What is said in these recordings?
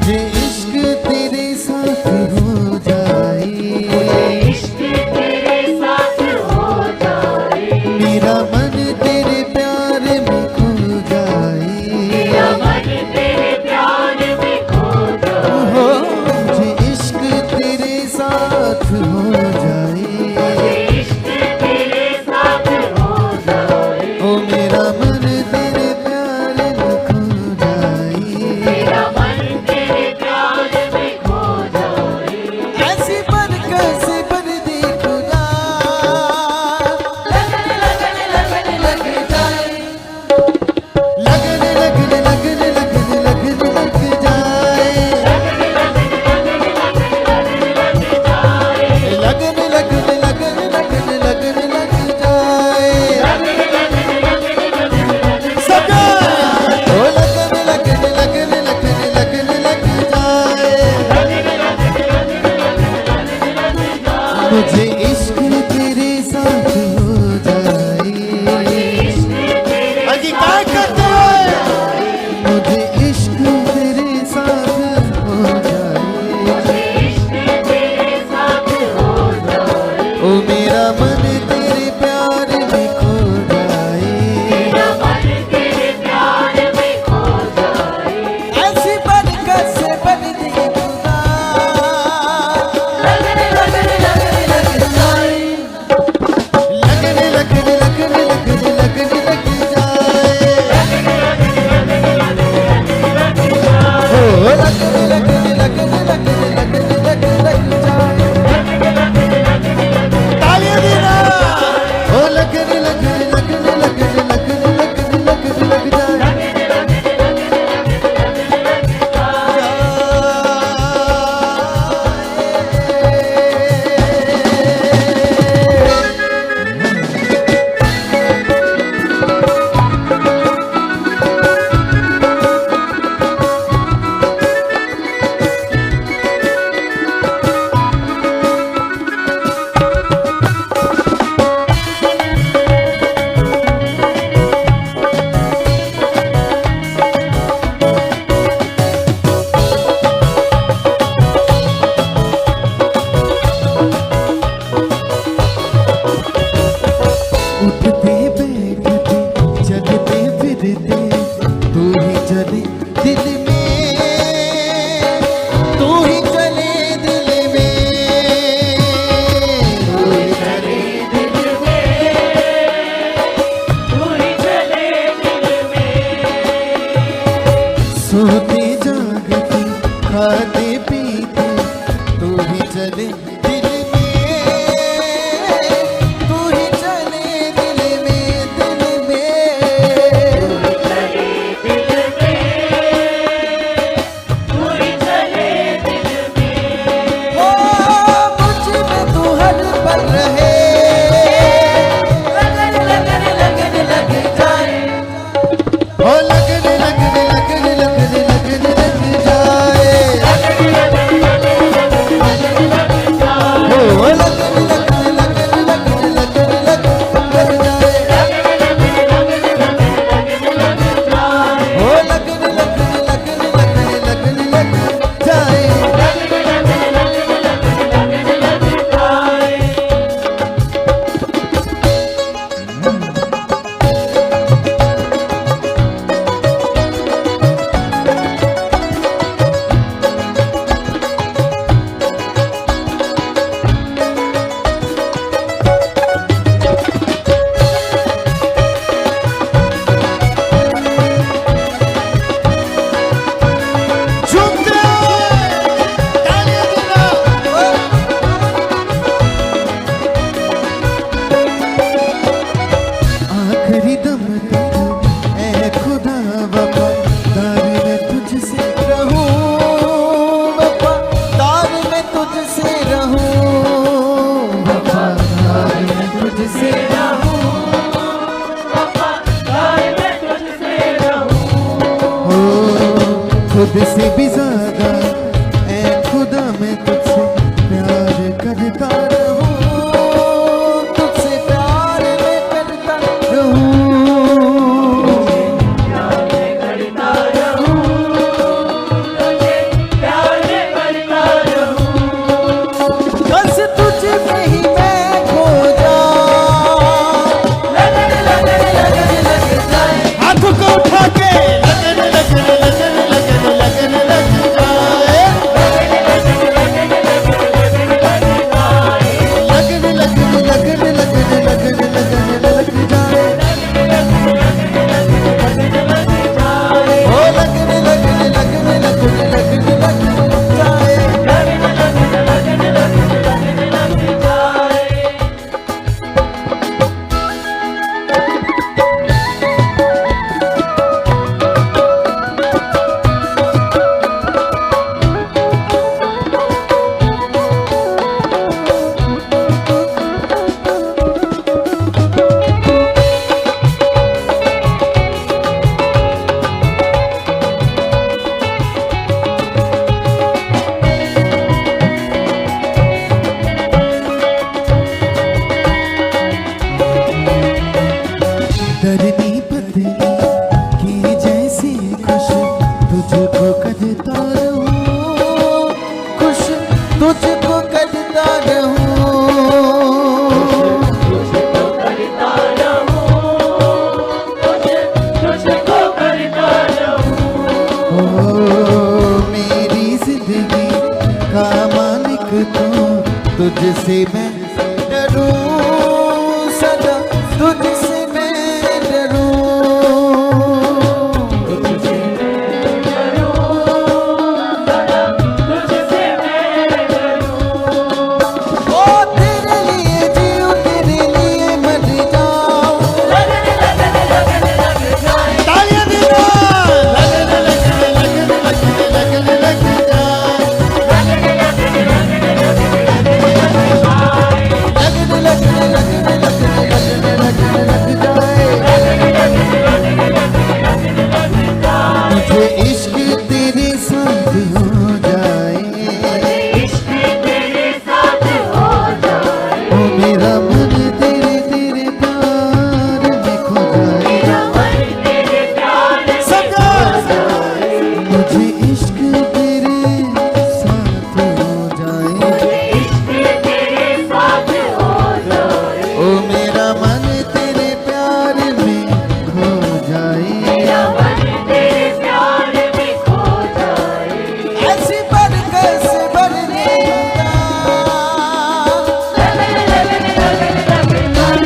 मुझे इश्क तेरे साथ हो जाए, इश्क तेरे साथ हो जाए, मेरा मन तेरे प्यार में खो जाए, मेरा मन तेरे प्यार में खो जाए, हो मुझे इश्क तेरे साथ हो जाए, इश्क तेरे साथ हो जाए, ओ मेरा मन तेरे प्यार में खो जाए, मेरा मन तेरे प्यार में खो जाए। ऐसी बरकत से बर दे खुदा, लगन लगन लगन लग जाए, लगन लगन लगन लगन लगन लग जाए, लगन लगन लगन लगन लगन लग जाए, सबका ओ लगन लगन लगन लगन लगन लग जाए, मुझे इश्क तेरे साथ हो जाए, अजी क्या करते हो, मुझे इश्क तेरे साथ हो जाए, इश्क तेरे साथ हो जाए, ओ मेरा मन तेरे प्यार में खो जाए, मेरा मन तेरे प्यार में खो जाए। ऐसी बरकत से बन दे खुदा, लगन लगन लगन लग जाए, लगन लगन लगन लगन लगन लग जाए, ओ लगन लगन लगन लगन लगन लगन लग जाए, तालियां देना, ओ लगन लगन लगन लगन लगन लगन लगन लग जाए, उठते बैठते चलते फिरते तू ही चले दिल में, तू ही चले दिल में, तू ही चले दिल में तू ही चले दिल में, सोते जागते खाते पीते तू ही चले दिल में, तू ही चले दिल में, दिल में, चले दिल में तू ही चले दिल में, ओ मुझ में तू हर पल रहे, लगन लगन लगन लग जाए, ओ लगन लगन लगन लगन लगन लग जाए, ओ लगन लगन लगन लगन लगन लग जाए, ओ लगन लगन लगन लगन लगन लग जाए, झूमते हुए तालियां देना, आखिरी दम तक ऐ खुदा वफादार मैं तुझसे रहूं, वफादार मैं तुझसे रहूं, वफादार मैं तुझसे रहूं, मैं तुझसे रहूं, हो खुद से भी ज्यादा ऐ खुदा मैं तुझसे प्यार करता रहूं, तुझसे प्यार मैं करता रहूं, प्यार करता रहूं, तुझे तुझको करता रहूं, तुझको करता रहूं, तुझको करता रहूं। ओ मेरी जिंदगी का मालिक तू, तुझसे मैं डरूं सदा, तुझसे मैं डरूं। तुझसे मैं डरूं सदा, तुझसे मैं डरूं। ओ तेरे लिए जीऊं, तेरे लिए मर जाऊं। लगन लगन लगन लग जाए, तालियां देना। लगन लगन लगन लगन लगन लग जाए, लगन लगन लगन लगन लग जाए, लगन लगन लगन लगन लगन लगन लग जाए। लगन लगन लगन लगन लग जाए। मुझे इश्क तेरे साथ हो जाए, इश्क तेरे साथ हो जाए, ओ मेरा मन तेरे तेरे प्यार में खो जाए। मेरा मन तेरे प्यार में सबका खो जाए। मुझे इश्क तेरे साथ हो जाए, इश्क तेरे साथ हो जाए, ओ मेरा मन तेरे प्यार में खो जाए। मेरा मन तेरे प्यार में खो जाए। ऐसी बरकत से बढ़ने का। लगन लगन लगन लग जाए,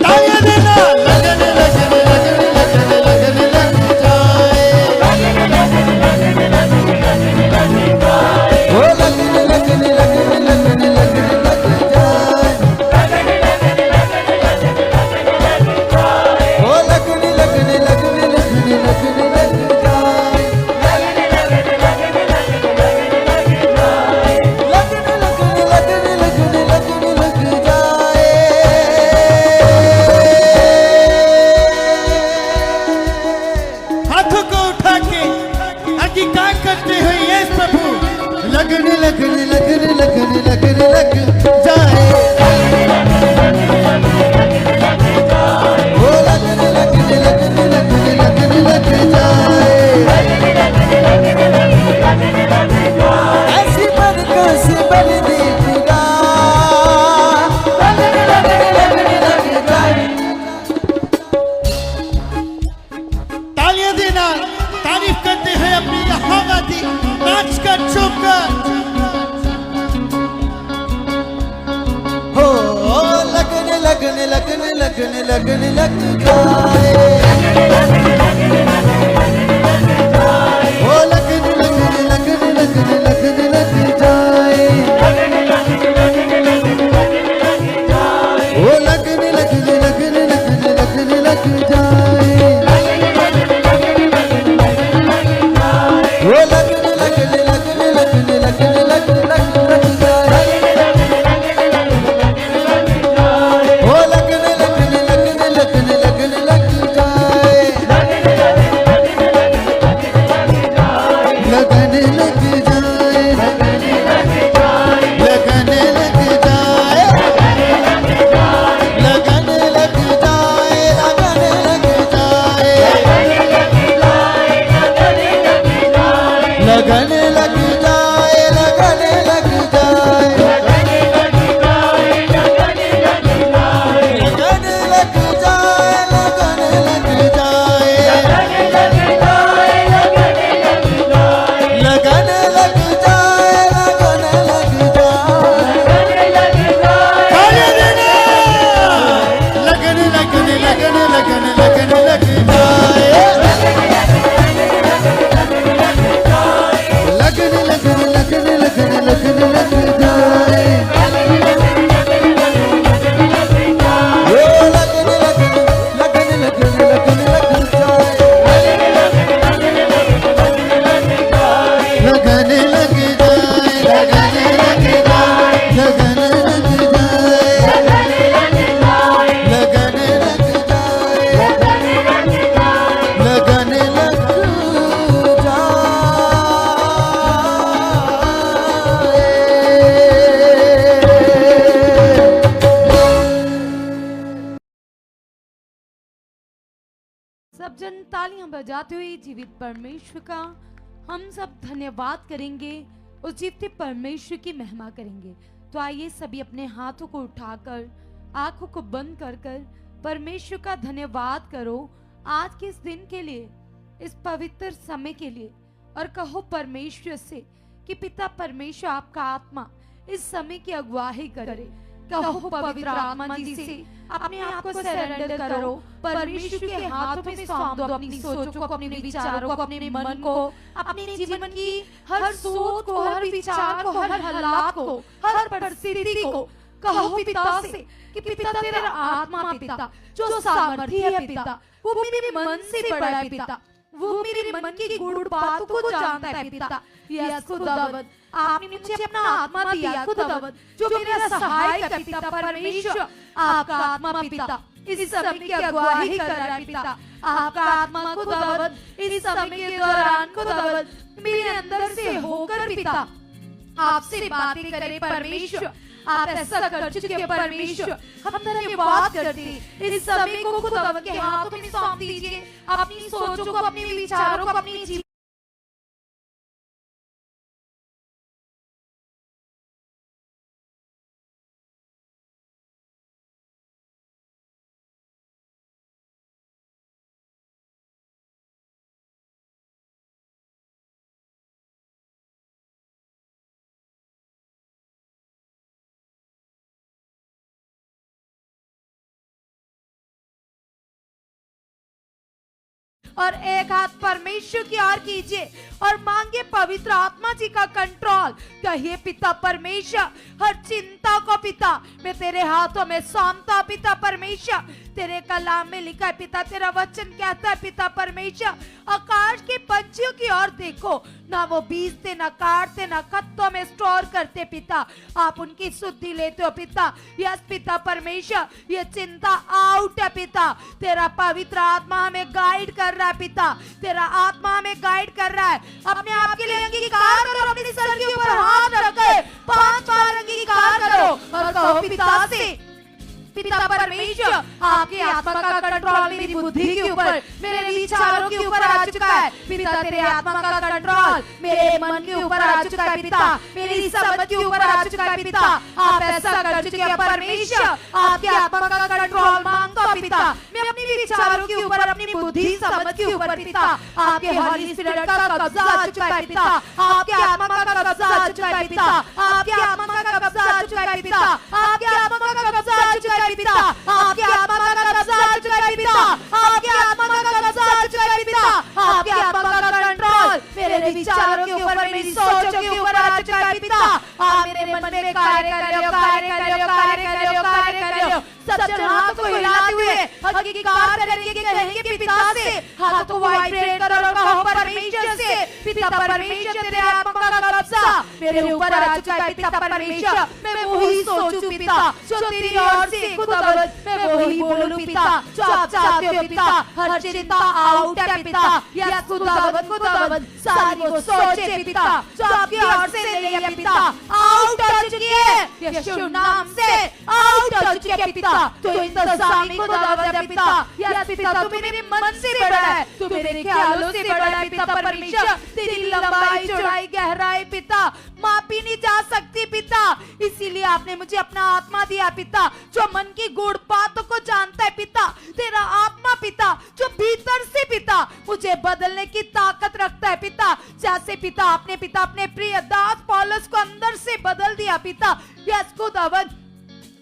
तालियां देना। लगन लगन लगन लगन लगन लग जाए, लगन लगन लगन लगन लगन लग जाए, ओ लगन लगन लगन लगन लगन लग जाए, लगन लगन लगन लगन लगन लग जाए, ओ लगन लगन लगन लगन लगन लग जाए, लगन लगन लगन लगन लगन लग जाए। लगन लगन लगन लगन लगन लग जाए। हाथों को उठा के अंगीकार करते हुए ये प्रभु, लगन लगन लगन लगन लगन लग जाए, ओ लगन लगन लगन लगन लगन लग जाए। ऐसी बरकत से बढ़ने का। लगन लगन लगन लग जाए। तालियां देना, तारीफ करते हैं अपनी यहोवादी, नाच कर चुप कर। हो लगन लगन लगन लगन लगन लग जाए, हो लगन लगन लगन लगन लगन लग जाए, हो लगन लगन लगन लगन लगन लग जाए, हो लगन लगन लगन लगन लगन लग लग जाए, हो लगन लगन लगन लगन लगन लग जाए, लगन लग जाए, लगन लग जाए, लगन लग जाए, लगन लग जाए, लगन लग जाए, लगन लग जाए, लगन लग जाए, लगन लग जाए, लगन लग जाए, लगन लग जाए। तालियां देना। लगन लगन लगन लगन लगन लग जाए, लगन लगन लगन लगन लगन लग जाए, ओ लगन लगन लगन लगन लगन लग जाए, लगन लग जाए, लगन लग जाए, लगन लग जाए, लगन लग जाए, लगन लग जाए। सब जन तालियां बजाते हुए जीवित परमेश्वर का हम सब धन्यवाद करेंगे। उस जीवते परमेश्वर की महिमा करेंगे। तो आइए सभी अपने हाथों को उठाकर, आंखों को बंद कर कर परमेश्वर का धन्यवाद करो आज के इस दिन के लिए, इस पवित्र समय के लिए, और कहो परमेश्वर से कि पिता परमेश्वर आपका आत्मा इस समय की अगुवाई करे। कहो पवित्र आत्मा जी से अपने आप को सरेंडर करो, परमेश्वर के हाथों में सौंप दो अपनी सोचों को, अपने विचारों को, अपने मन को, अपने जीवन की हर सोच को, हर विचार को, हर हालात को, हर परिस्थिति को। कहो पिता से कि पिता तेरा आत्मा पिता जो सामर्थी है पिता, वो मेरे मन से बड़ा है पिता, वो मेरे मन की गूढ़ बातों को जानता है पिता। यस खुदावंद, आपने मुझे अपना आत्मा दिया खुदावंद, जो मेरा सहायक है पिता परमेश्वर। आपका आत्मा पिता इस समय की अगुवाई कर रहा है पिता। आपका आत्मा खुदावंद इस समय के दौरान खुदावंद मेरे अंदर से होकर पिता आपसे बातें करे परमेश्वर। आप ऐसा कर चुके हैं परमेश्वर, हम धन्यवाद करते हैं। इस समय को खुदावंद के हाथों में सौंप दीजिए, अपनी सोचों को, अपने विचारों को, अपनी जीवन। और एक हाथ परमेश्वर की ओर कीजिए और मांगे पवित्र आत्मा जी का कंट्रोल। कहिए पिता परमेश्वर, हर चिंता को पिता मैं तेरे हाथों में सौंपता पिता परमेश्वर। तेरे कलाम में लिखा है पिता, तेरा वचन कहता है पिता परमेश्वर, आकाश के पंछियों की ओर देखो, ना वो बीजते, ना काटते, ना खत्तों में स्टोर करते पिता, आप उनकी शुद्धि लेते हो पिता। यस पिता परमेश्वर, ये चिंता आउट है पिता। तेरा पवित्र आत्मा हमें गाइड कर रहा है पिता, तेरा आत्मा हमें गाइड कर रहा है। अपने आप के लिए अंगीकार करो, अपने सर के ऊपर हाथ रखकर 5 बार अंगीकार करो और कहो पिता से, पिता परमेश्वर आपके आत्मा का कंट्रोल मेरी बुद्धि के ऊपर, मेरे विचारों के ऊपर आ चुका है पिता। तेरे आत्मा का कंट्रोल मेरे मन के ऊपर आ चुका है पिता, मेरी समझ के ऊपर आ चुका है पिता। आप ऐसा कर चुके हैं परमेश्वर, आपके आत्मा का कंट्रोल मांगता हूं पिता। मैं अपने विचारों के ऊपर, अपनी बुद्धि समझ के ऊपर पिता, आपके हॉली स्पिरिट का कब्जा आ चुका है पिता, आपके आत्मा का कब्जा आ चुका है पिता, आपके आत्मा का कब्जा आ चुका है पिता, आपके आत्मा का कब्जा आ चुका है पिता, आपके आत्मा का कब्जा आ चुका है पिता, आपके आत्मा का कब्जा आ चुका है पिता, आपके आत्मा का कंट्रोल मेरे विचारों के ऊपर, मेरी सोचों के ऊपर आ चुका है पिता। आप मेरे मन में कार्य कर रहे हो, कार्य कर रहे हो, कार्य कर रहे हो, कार्य कर रहे हो। सब जन हाथ को हिलाते हुए अंगीकार करेंगे, कहेंगे पिता से, हाथ को वाइब्रेट करो और कहो परमेश्वर से, पिता परमेश्वर तेरे आत्मा का कब्जा मेरे ऊपर आ चुका है पिता परमेश्वर। मैं वही सोचूं पिता जो तेरी ओर से खुदावंद, मैं वही बोलूं पिता जो आप चाहते हो पिता। हर चिंता आउट है पिता, यस खुदावंद, खुदावंद सारी वो सोचे पिता जो आपकी ओर से नहीं है पिता, आउट हो चुकी है यीशु नाम से, आउट हो चुकी है पिता। तो इंतजामी खुदावंद है पिता, यस पिता तू मेरे मन से बड़ा है, तू मेरे ख्यालों से बड़ा है पिता परमेश्वर। तेरी लंबाई, चौड़ाई, गहराई पिता मापी नहीं जा सकती पिता, इसीलिए आपने मुझे अपना आत्मा दिया पिता जो मन की गूढ़ बातों को जानता है पिता। तेरा आत्मा पिता जो भीतर से पिता मुझे बदलने की ताकत रखता है पिता, जैसे पिता आपने पिता अपने प्रिय दास पौलुस को अंदर से बदल दिया पिता। यस खुदावंद,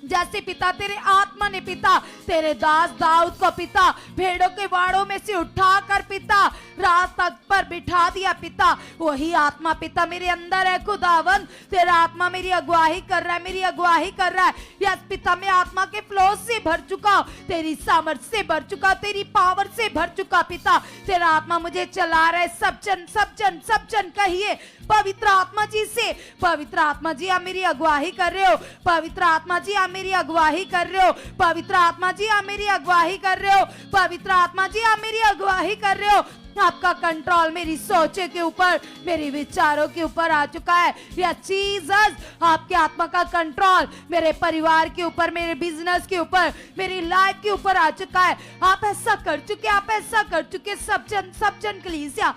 जैसे पिता तेरे आत्मा ने पिता तेरे दास दाऊद को पिता भेड़ों के वाड़ों में से उठाकर पिता रात तक पर बिठा दिया पिता, वही आत्मा पिता मेरे अंदर है खुदावंद। तेरा आत्मा मेरी अगुवाई कर रहा है, मेरी अगुवाही कर रहा है। यस पिता मैं आत्मा के फ्लो से भर चुका हूं, तेरी सामर्थ्य से भर चुका, तेरी पावर से भर चुका पिता। तेरा आत्मा मुझे चला रहा है। सब जन, सब जन, सब जन कहिए पवित्र आत्मा जी से, पवित्र आत्मा जी आप मेरी अगुवाही कर रहे हो, पवित्र आत्मा जी आप मेरी अगुवाही कर रहे हो, पवित्र आत्मा जी आप मेरी अगुवाही कर रहे हो, पवित्र आत्मा जी आप मेरी अगुवाही कर रहे हो। आपका कंट्रोल मेरी सोचे के ऊपर, मेरे विचारों के ऊपर आ चुका है। यस जीसस, आपके आत्मा का कंट्रोल मेरे परिवार के ऊपर, मेरे बिजनेस के ऊपर, मेरी लाइफ के ऊपर आ चुका है। आप ऐसा कर चुके, आप ऐसा कर चुके। सब जन कलीसिया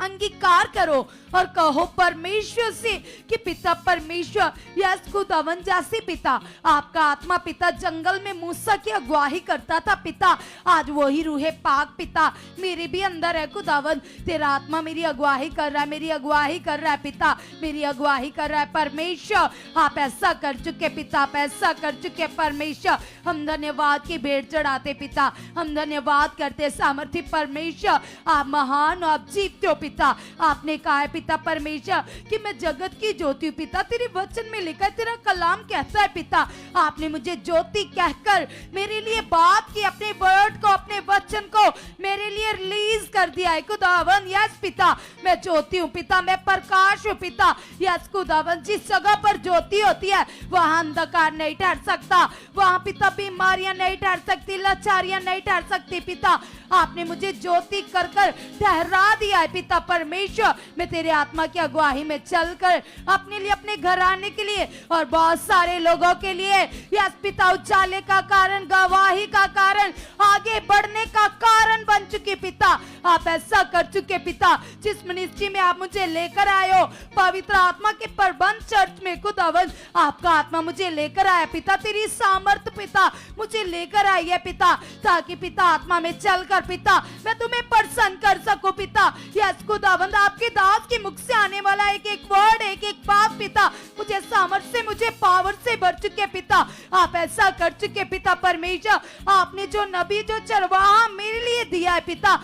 अंगीकार करो और कहो परमेश्वर से कि पिता परमेश्वर, यस खुदावन जैसे पिता आपका आत्मा पिता जंगल में मूसा की अगुवाही करता था पिता, आज वही रूहे पाक पिता मेरे भी अंदर है खुदावन। तेरा आत्मा मेरी अगुवाही कर रहा है, मेरी अगुवाही कर रहा है पिता, मेरी अगुवाही कर रहा है परमेश्वर। आप ऐसा कर चुके पिता, आप ऐसा कर चुके परमेश्वर। हम धन्यवाद की भेंट चढ़ाते पिता, हम धन्यवाद करते सामर्थी परमेश्वर। आप महान हो, आप जीतते हो पिता। आपने कहा है पिता परमेश्वर कि मैं जगत की ज्योति हूं पिता, तेरे वचन में लिखा है, तेरा कलाम कहता है पिता, आपने मुझे ज्योति कहकर मेरे लिए बात की, अपने वर्ड को, अपने वचन को मेरे लिए रिलीज कर दिया है खुदावन। यस पिता, मैं ज्योति हूं पिता, मैं प्रकाश हूं पिता। यस खुदावन, जिस जगह पर ज्योति होती है वहां अंधकार नहीं ठहर सकता, वहां पिता बीमारियां नहीं ठहर सकती, लाचारियां नहीं ठहर सकती पिता। आपने मुझे ज्योति कर कर ठहरा दिया है पिता परमेश्वर। मैं तेरे आत्मा की अगुवाही में चलकर अपने लिए, अपने घराने के लिए और बहुत सारे लोगों के लिए यस पिता उजाले का कारण, गवाही का कारण, आगे बढ़ने का कारण बन चुके पिता। आप ऐसा कर चुके पिता, जिस मिनिस्ट्री में आप मुझे लेकर आए हो, पवित्र आत्मा के प्रबंध चर्च में खुदावन आपका आत्मा मुझे लेकर आया पिता, तेरी सामर्थ पिता मुझे लेकर आई है पिता, ताकि पिता आत्मा में चलकर पिता मैं तुम्हें प्रसन्न कर सकूं पिता। यस खुदावंद, आपके दास के मुख से आने वाला एक एक वर्ड, एक एक बात पिता मुझे सामर्थ से, मुझे पावर से भर चुके पिता। आप ऐसा कर चुके पिता परमेश्वर। आपने जो नबी, जो चरवाहा मेरे लिए दिया है पिता,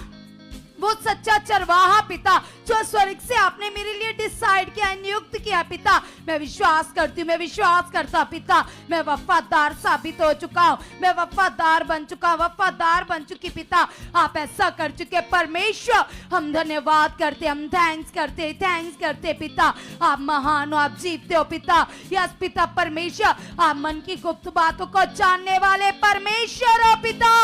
वो सच्चा चरवाहा पिता जो स्वर्ग से आपने मेरे लिए डिसाइड किया, नियुक्त किया पिता। मैं विश्वास करती हूँ, मैं विश्वास करता पिता, मैं वफादार साबित हो चुका हूँ, मैं वफादार बन चुका, वफादार बन चुकी पिता। आप ऐसा कर चुके परमेश्वर। हम धन्यवाद करते, हम थैंक्स करते पिता। आप महान हो, आप जीतते हो पिता। यस पिता परमेश्वर, आप मन की गुप्त बातों को जानने वाले परमेश्वर हो पिता।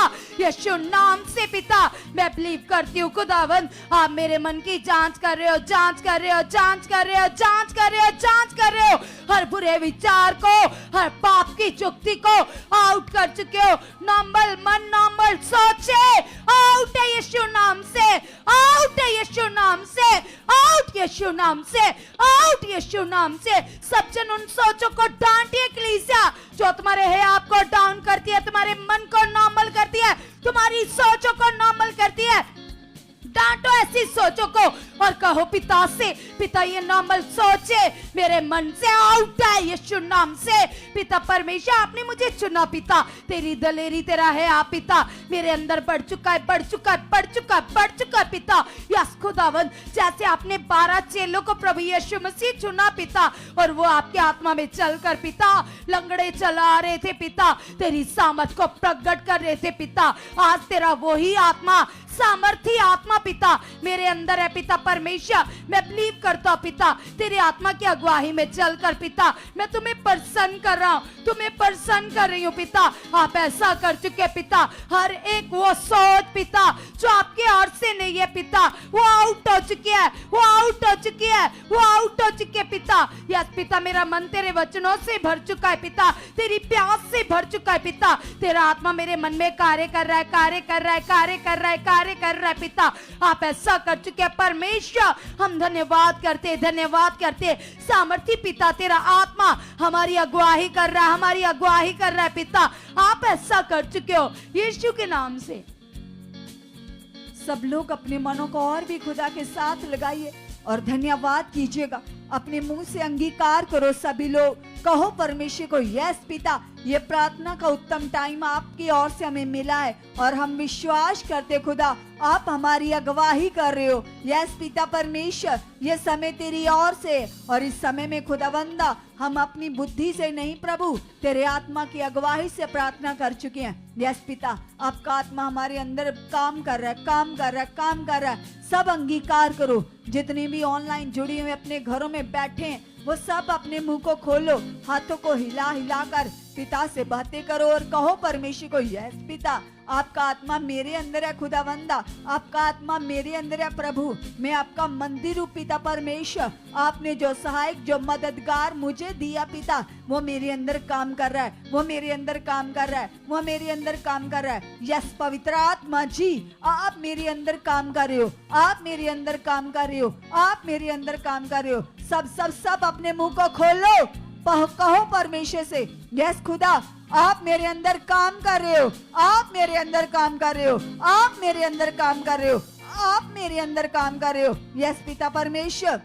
यीशु नाम से पिता मैं बिलीव करती हूँ खुदावन, आप मेरे मन की जांच कर रहे हो, जांच कर रहे हो, जांच कर रहे हो, जांच कर रहे हो, जांच कर रहे हो। हर बुरे विचार को, हर पाप की चुक्ति को आउट कर चुके हो। नॉर्मल मन, नॉर्मल सोचे आउट है यीशु नाम से, आउट है यीशु नाम से, आउट यीशु नाम से, आउट यीशु नाम से। सब जन उन सोचों को डांटिए कलीसिया जो तुम्हारे है आपको डाउन करती है, तुम्हारे मन को नॉर्मल करती है, तुम्हारी सोचों को नॉर्मल करती है। डांटो ऐसी सोचों को और कहो पिता से, पिता ये नॉर्मल सोचे मेरे मन से आउट है यीशु नाम से। पिता परमेश्वर, आपने मुझे चुना पिता, तेरी दलेरी तेरा है आप पिता मेरे अंदर बढ़ चुका है, बढ़ चुका है, बढ़ चुका है, बढ़ चुका है पिता। यस खुदावन, जैसे आपने 12 चेलों को प्रभु यीशु मसीह चुना पिता, और वो आपके आत्मा में चलकर पिता लंगड़े चला रहे थे पिता, तेरी सामर्थ को प्रकट कर रहे थे पिता। आज तेरा वही आत्मा, सामर्थी आत्मा पिता मेरे अंदर है पिता परमेश्वर। मैं बिलीव करता हूं पिता, तेरे आत्मा की अगुवाही में चलकर पिता मैं तुम्हें प्रसन्न कर रहा हूं, तुम्हें प्रसन्न कर रही हूं पिता। आप ऐसा कर चुके पिता, हर एक वो सोच पिता जो आपके ओर से नहीं है पिता, वो आउट हो चुकी है, वो आउट हो चुकी है, वो आउट हो चुके पिता। यस पिता, मेरा मन तेरे वचनों से भर चुका है पिता, तेरी प्यास से भर चुका है पिता। तेरा आत्मा मेरे मन में कार्य कर रहा है, कार्य कर रहा है, कार्य कर रहा है, कार्य कर रहा है पिता। आप ऐसा कर चुके हैं परमेश्वर। हम धन्यवाद करते, धन्यवाद करते। सामर्थी पिता, तेरा आत्मा हमारी अगुवाही कर रहा है, हमारी अगुवाही कर रहा है पिता। आप ऐसा कर चुके हो यीशु के नाम से। सब लोग अपने मनों को और भी खुदा के साथ लगाइए और धन्यवाद कीजिएगा। अपने मुंह से अंगीकार करो, सभी लोग कहो परमेश्वर को, यस पिता, ये प्रार्थना का उत्तम टाइम आपकी ओर से हमें मिला है और हम विश्वास करते खुदा आप हमारी अगुवाही कर रहे हो। यस पिता परमेश्वर, ये समय तेरी ओर से, और इस समय में खुदावंदा हम अपनी बुद्धि से नहीं प्रभु तेरे आत्मा की अगुवाही से प्रार्थना कर चुके हैं। यस पिता, आपका आत्मा हमारे अंदर काम कर रहा है, काम कर रहा है, काम कर रहा है। सब अंगीकार करो, जितने भी ऑनलाइन जुड़ी हुए अपने घरों में बैठे हैं वो सब अपने मुंह को खोलो, हाथों को हिला हिला कर पिता से बातें करो और कहो परमेश्वर को, यस पिता आपका आत्मा मेरे अंदर है खुदावंदा, आपका आत्मा मेरे अंदर है प्रभु। मैं आपका मंदिर हूँ पिता परमेश्वर। आपने जो सहायक, जो मददगार मुझे दिया पिता, वो मेरे अंदर काम कर रहा है, वो मेरे अंदर काम कर रहा है, वो मेरे अंदर काम कर रहा है। यस पवित्र आत्मा जी, आप मेरे अंदर काम कर रहे हो, आप मेरे अंदर काम कर रहे हो, आप मेरे अंदर काम कर रहे हो। सब सब सब अपने मुंह को खोलो, कहो परमेश्वर से, यस खुदा आप मेरे अंदर काम कर रहे हो, आप मेरे अंदर काम कर रहे हो, आप मेरे अंदर काम कर रहे हो, आप मेरे अंदर काम कर रहे हो। यस पिता परमेश्वर,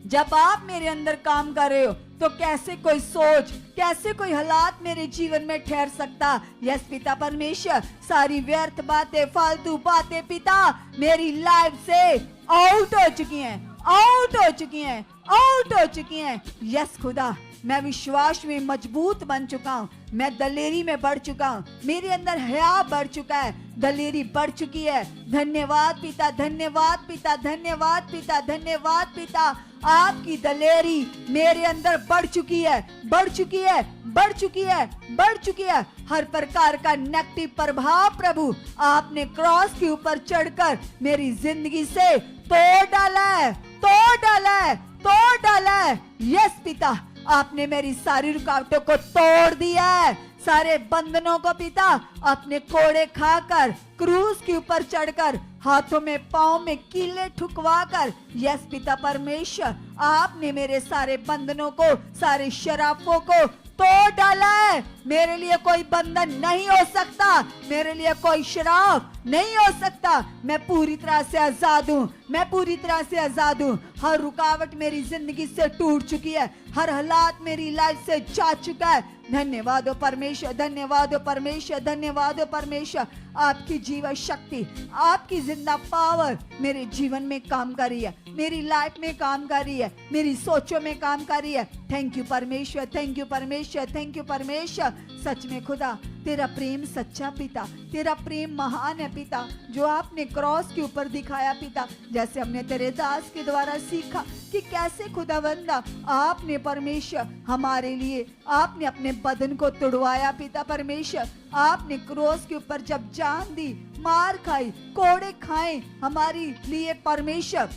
जब आप मेरे अंदर काम कर रहे हो तो कैसे कोई सोच, कैसे कोई हालात मेरे जीवन में ठहर सकता। यस पिता परमेश्वर, सारी व्यर्थ बातें, फालतू बातें पिता मेरी लाइफ से आउट हो चुकी हैं, आउट हो चुकी हैं, आउट हो चुकी हैं। यस खुदा, मैं विश्वास में मजबूत बन चुका हूँ, मैं दलेरी में बढ़ चुका हूँ, मेरे अंदर हया बढ़ चुका है, दलेरी बढ़ चुकी है। धन्यवाद पिता, धन्यवाद पिता, धन्यवाद पिता, धन्यवाद पिता। आपकी दलेरी मेरे अंदर बढ़ चुकी है, बढ़ चुकी है, बढ़ चुकी है, बढ़ चुकी है। हर प्रकार का नेगेटिव प्रभाव प्रभु आपने क्रॉस के ऊपर चढ़कर मेरी जिंदगी से तोड़ डाला है, तोड़ डाला है, तोड़ डाला है। यस पिता, आपने मेरी सारी रुकावटों को तोड़ दिया है, सारे बंधनों को पिता अपने कोड़े खाकर, क्रूस के ऊपर चढ़कर, हाथों में पांव में कीले ठुकवा कर, यस पिता परमेश्वर, आपने मेरे सारे बंधनों को, सारे शराफों को तोड़ डाला है। मेरे लिए कोई बंधन नहीं हो सकता, मेरे लिए कोई शराब नहीं हो सकता। मैं पूरी तरह से आजाद हूँ, मैं पूरी तरह से आजाद हूँ। हर रुकावट मेरी जिंदगी से टूट चुकी है, हर हालात मेरी लाइफ से जा चुका है। धन्यवाद हो परमेश्वर, धन्यवाद हो परमेश्वर, धन्यवाद हो परमेश्वर। आपकी जीवन शक्ति, आपकी जिंदा पावर मेरे जीवन में काम कर रही है, मेरी लाइफ में काम कर रही है, मेरी सोचों में काम कर रही है। थैंक यू परमेश्वर, थैंक यू परमेश्वर, थैंक यू परमेश्वर। सच में खुदा तेरा प्रेम सच्चा पिता, तेरा प्रेम महान है पिता, जो आपने क्रॉस के ऊपर दिखाया पिता। जैसे हमने तेरे दास के द्वारा सीखा कि कैसे खुदावंदा आपने परमेश्वर हमारे लिए, आपने अपने बदन को तुड़वाया पिता परमेश्वर। आपने क्रॉस के ऊपर जब जान दी, मार खाई, कोड़े खाए हमारे लिए परमेश्वर,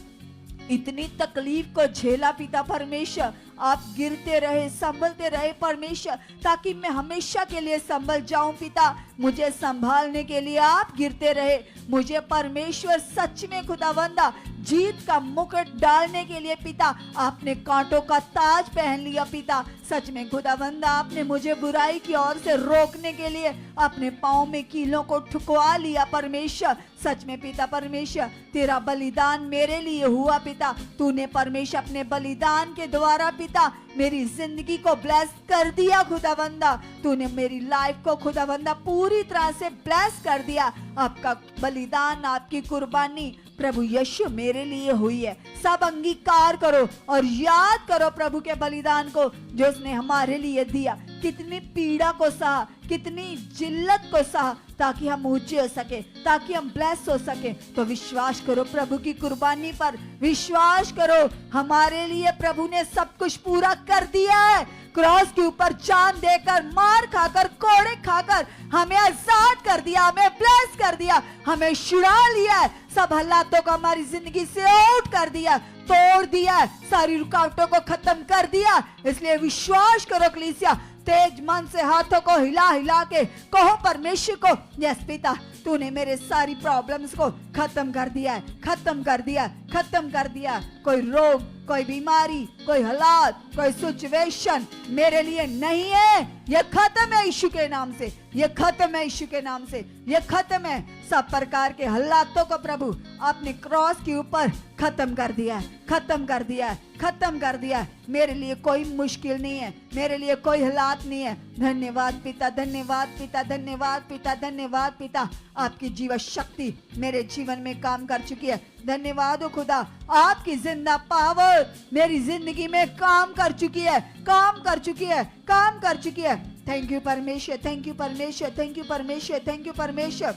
इतनी तकलीफ को झेला पिता परमेश्वर। आप गिरते रहे, संभलते रहे परमेश्वर, ताकि मैं हमेशा के लिए संभल जाऊं पिता। मुझे संभालने के लिए आप गिरते रहे, मुझे परमेश्वर सच में खुदावंदा जीत का मुकुट डालने के लिए पिता आपने कांटों का ताज पहन लिया पिता। सच में खुदावंदा, आपने मुझे बुराई की ओर से रोकने के लिए अपने पाँव में कीलों को ठुकवा लिया परमेश्वर। सच में पिता परमेश्वर, तेरा बलिदान मेरे लिए हुआ पिता। तूने परमेश्वर अपने बलिदान के द्वारा पिता मेरी जिंदगी को ब्लेस कर दिया खुदावंदा। तूने मेरी लाइफ को खुदावंदा पूरी तरह से ब्लेस कर दिया। आपका बलिदान, आपकी कुर्बानी प्रभु यीशु मेरे लिए हुई है। सब अंगीकार करो और याद करो प्रभु के बलिदान को जो उसने हमारे लिए दिया। कितनी पीड़ा को सहा, कितनी जिल्लत को सहा, ताकि हम ऊंचे हो सके, ताकि हम ब्लेस हो सके। तो विश्वास करो प्रभु की कुर्बानी पर, विश्वास करो हमारे लिए प्रभु ने सब कुछ पूरा कर दिया है। क्रॉस के ऊपर जान देकर, मार खाकर, कोड़े खाकर हमें आजाद कर दिया, हमें ब्लेस कर दिया, हमें छुड़ा लिया है। सब हालातों को हमारी जिंदगी से आउट कर दिया, तोड़ दिया, सारी रुकावटों को खत्म कर दिया। इसलिए विश्वास करो कलीसिया, तेज मन से हाथों को हिला हिला के कहो परमेश्वर को, यस पिता तूने मेरे सारी प्रॉब्लम्स को खत्म कर दिया है, खत्म कर दिया, खत्म कर दिया। कोई रोग, कोई बीमारी, कोई हालात, कोई सिचुएशन मेरे लिए नहीं है। ये खत्म है यीशु के नाम से, ये खत्म है यीशु के नाम से, ये खत्म है। सब प्रकार के हालातों को प्रभु आपने क्रॉस के ऊपर खत्म कर दिया है, खत्म कर दिया है, खत्म कर दिया है। मेरे लिए कोई मुश्किल नहीं है, मेरे लिए कोई हालात नहीं है। धन्यवाद पिता, धन्यवाद पिता, धन्यवाद पिता, धन्यवाद पिता। आपकी जीवन शक्ति मेरे जीवन में काम कर चुकी है। धन्यवाद हो खुदा, आपकी जिंदा पावर मेरी जिंदगी में काम कर चुकी है, काम कर चुकी है, काम कर चुकी है। थैंक यू परमेश्वर, थैंक यू परमेश्वर, थैंक यू परमेश्वर, थैंक यू परमेश्वर।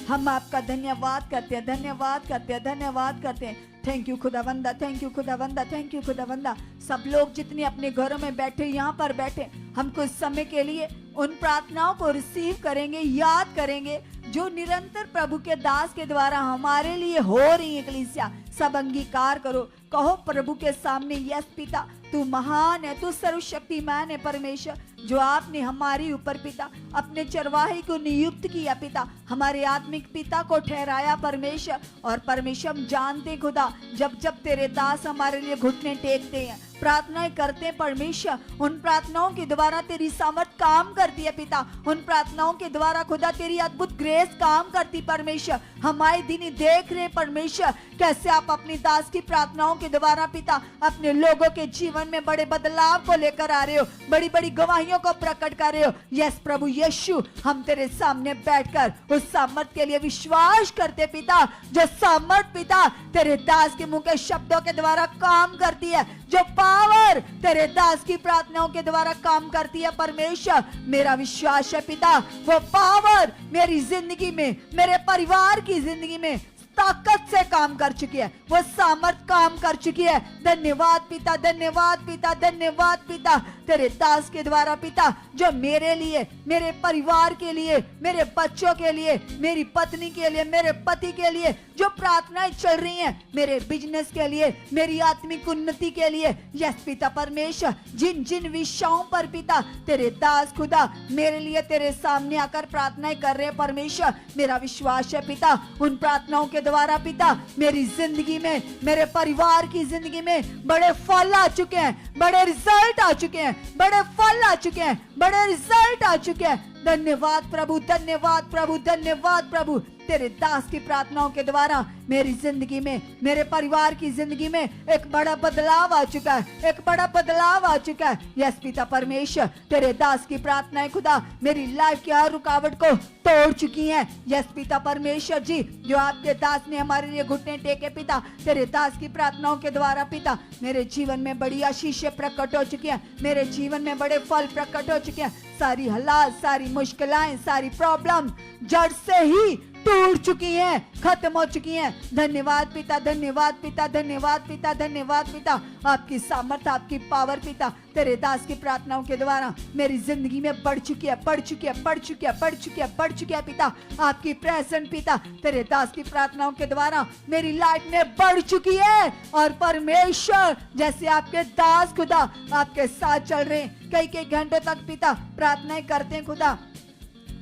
हम आपका धन्यवाद करते हैं, धन्यवाद करते हैं, धन्यवाद करते हैं। थैंक यू खुदावंदा, थैंक यू खुदावंदा, थैंक यू खुदावंदा। सब लोग जितने अपने घरों में बैठे, यहाँ पर बैठे, हम कुछ समय के लिए उन प्रार्थनाओं को रिसीव करेंगे, याद करेंगे जो निरंतर प्रभु के दास के द्वारा हमारे लिए हो रही है। कलीसिया सब अंगीकार करो, कहो प्रभु के सामने, यस पिता तू महान है, तू सर्वशक्तिमान है परमेश्वर, जो आपने हमारे ऊपर पिता अपने चरवाहे को नियुक्त किया पिता, हमारे आत्मिक पिता को ठहराया परमेश्वर। और परमेश्वर हम जानते खुदा, जब जब तेरे दास हमारे लिए घुटने टेकते हैं, प्रार्थनाएं करते हैं परमेश्वर, उन प्रार्थनाओं के द्वारा तेरी सामर्थ काम करती है पिता, उन प्रार्थनाओं के द्वारा खुदा तेरी अद्भुत ग्रेस काम करती परमेश्वर। हम आए दिन ही देख रहे परमेश्वर कैसे आप अपनी दास की प्रार्थनाओं के द्वारा पिता अपने लोगों के जीवन में बड़े बदलाव को लेकर आ रहे हो, बड़ी बड़ी गवाहियों को प्रकट कर रहे हो। यस प्रभु यीशु, हम तेरे सामने बैठकर उस सामर्थ के लिए विश्वास करते पिता, जो सामर्थ पिता तेरे दास के मुंह के शब्दों के द्वारा काम करती है, जो पावर तेरे दास की प्रार्थनाओं के द्वारा काम करती है परमेश्वर। मेरा विश्वास है पिता, वो पावर मेरी जिंदगी में, मेरे परिवार की जिंदगी में ताकत से काम कर चुकी है, वो सामर्थ काम कर चुकी है। धन्यवाद पिता, धन्यवाद पिता, धन्यवाद पिता, तेरे दास के द्वारा पिता, जो मेरे लिए, मेरे परिवार के लिए, मेरे बच्चों के लिए, मेरी पत्नी के लिए, मेरे पति के लिए जो प्रार्थनाएं चल रही हैं, मेरे बिजनेस के लिए, मेरी आत्मिक उन्नति के लिए, यस पिता परमेश्वर, जिन जिन विषयों पर पिता तेरे दास खुदा मेरे लिए तेरे सामने आकर प्रार्थनाएं कर रहे हैं परमेश्वर, मेरा विश्वास है पिता उन प्रार्थनाओं के द्वारा पिता मेरी जिंदगी में, मेरे परिवार की जिंदगी में बड़े फल आ चुके हैं, बड़े रिजल्ट आ चुके हैं, बड़े फल आ चुके हैं, बड़े रिजल्ट आ चुके हैं। धन्यवाद प्रभु, धन्यवाद प्रभु, धन्यवाद प्रभु, तेरे दास की प्रार्थनाओं के द्वारा मेरी जिंदगी में, मेरे परिवार की जिंदगी में एक बड़ा बदलाव आ चुका है, एक बड़ा बदलाव आ चुका है। यस पिता परमेश्वर, तेरे दास की प्रार्थनाएं खुदा मेरी लाइफ की हर रुकावट को तोड़ चुकी हैं। यस पिता परमेश्वर जी, जो आपके दास ने हमारे लिए घुटने टेके पिता, तेरे दास की प्रार्थनाओं के द्वारा पिता मेरे जीवन में बड़ी आशीषें प्रकट हो चुकी हैं, मेरे जीवन में बड़े फल प्रकट हो चुके हैं। सारी हालात, सारी मुश्किलें, सारी प्रॉब्लम जड़ से ही टूट चुकी हैं, खत्म हो चुकी हैं। धन्यवाद पिता, धन्यवाद पिता, धन्यवाद पिता, धन्यवाद पिता, आपकी सामर्थ, आपकी पावर पिता तेरे दास की प्रार्थनाओं के द्वारा मेरी जिंदगी में बढ़ चुकी है, बढ़ चुकी है, बढ़ चुकी है, बढ़ चुकी है, बढ़ चुकी है पिता। आपकी प्रेजेंट पिता तेरे दास की प्रार्थनाओं के द्वारा मेरी लाइफ में बढ़ चुकी है। और परमेश्वर, जैसे आपके दास खुदा आपके साथ चल रहे हैं, कई कई घंटों तक पिता प्रार्थनाएं करते हैं खुदा,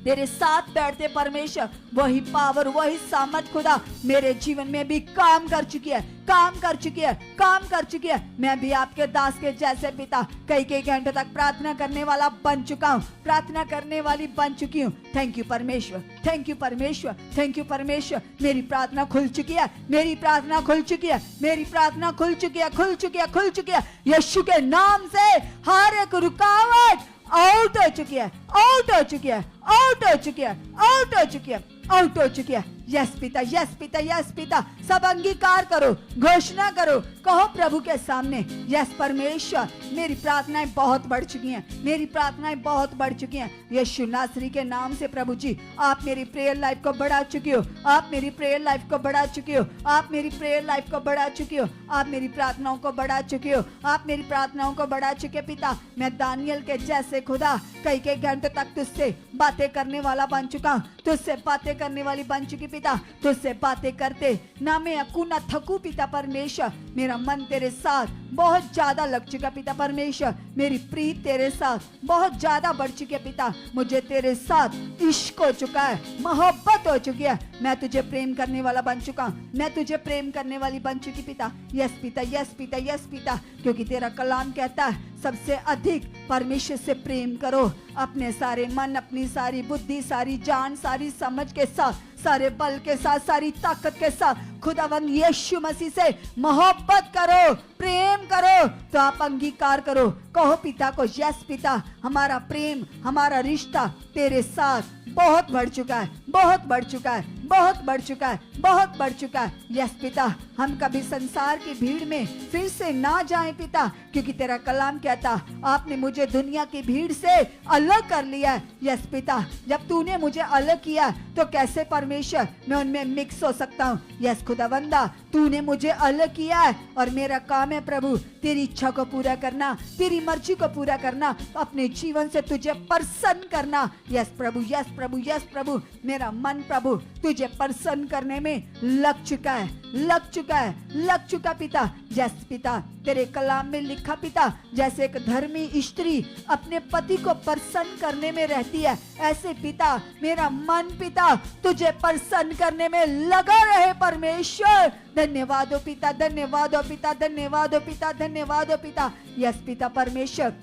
तेरे साथ बैठते परमेश्वर, वही पावर, वही सामर्थ खुदा मेरे जीवन में भी काम कर चुकी है, काम कर चुकी है, काम कर चुकी है। मैं भी आपके दास के जैसे पिता कई कई घंटों तक प्रार्थना करने वाला बन चुका हूँ, प्रार्थना करने वाली बन चुकी हूँ। थैंक यू परमेश्वर, थैंक यू परमेश्वर, थैंक यू परमेश्वर। मेरी प्रार्थना खुल चुकी है, मेरी प्रार्थना खुल चुकी है, मेरी प्रार्थना खुल चुकी है, खुल चुकी है, खुल चुकी है। यीशु के नाम से हर एक रुकावट आउट हो चुकी है, आउट हो चुकी है, आउट हो चुकी है, आउट हो चुकी है, आउट हो चुकी है। यस पिता, यस पिता, यस पिता, सब अंगीकार करो, घोषणा करो, कहो प्रभु के सामने, यस परमेश्वर, मेरी प्रार्थनाएं बहुत बढ़ चुकी हैं, मेरी प्रार्थनाएं बहुत बढ़ चुकी हैं। यीशु नासरी के नाम से प्रभु जी, आप मेरी प्रेयर लाइफ को बढ़ा चुकी हो, आप मेरी प्रेयर लाइफ को बढ़ा चुकी हो, आप मेरी प्रेयर लाइफ को बढ़ा चुकी हो, आप मेरी प्रार्थनाओं को बढ़ा चुकी हो, आप मेरी प्रार्थनाओं को बढ़ा चुके पिता। मैं दानियल के जैसे खुदा कई कई घंटे तक तुझसे बातें करने वाला बन चुका हूँ, तुझसे बातें करने वाली बन चुकी पिता, तुझसे बातें करते ना मैं अकू ना थकू पिता परमेश्वर। मेरा मन तेरे साथ बहुत ज्यादा लग चुका पिता परमेश्वर, मेरी प्रीत तेरे साथ बहुत ज्यादा बढ़ चुकी है पिता, मुझे तेरे साथ इश्क हो चुका है, मोहब्बत हो चुकी है। मैं तुझे प्रेम करने वाला बन चुका हूँ, मैं तुझे प्रेम करने वाली बन चुकी पिता। यस पिता, यस पिता, यस पिता, क्योंकि तेरा कलाम कहता है सबसे अधिक परमेश्वर से प्रेम करो, अपने सारे मन, अपनी सारी बुद्धि, सारी जान, सारी समझ के साथ, सारे बल के साथ, सारी ताकत के साथ खुदावंद यीशु मसीह से मोहब्बत करो, प्रेम करो। तो आप अंगीकार करो, कहो पिता को, यस पिता, हमारा प्रेम, हमारा रिश्ता तेरे साथ बहुत बढ़ चुका है, बहुत बढ़ चुका है। बहुत बढ़ चुका है, बहुत बढ़ चुका है। यस पिता, हम कभी संसार की भीड़ में फिर से ना जाएं पिता, क्योंकि तेरा कलाम कहता आपने मुझे दुनिया की भीड़ से अलग कर लिया है। यस पिता, जब तूने मुझे अलग किया तो कैसे परमेश्वर मैं उनमें मिक्स हो सकता हूँ। यस खुदावंदा, तूने मुझे अलग किया है और मेरा काम है प्रभु तेरी इच्छा को पूरा करना, तेरी मर्जी को पूरा करना, अपने जीवन से तुझे प्रसन्न करना। यस प्रभु, यस प्रभु, यस प्रभु, मेरा मन प्रभु तुझे प्रसन्न करने में लग चुका है, लग चुका है, लग चुका पिता। यस पिता, तेरे कलाम में लिखा पिता, जैसे एक धर्मी स्त्री अपने पति को प्रसन्न करने में रहती है, ऐसे पिता मेरा मन पिता तुझे प्रसन्न करने में लगा रहे परमेश्वर। धन्यवाद हो पिता, धन्यवाद हो पिता, धन्यवाद हो पिता, धन्यवाद हो पिता। यस पिता परमेश्वर,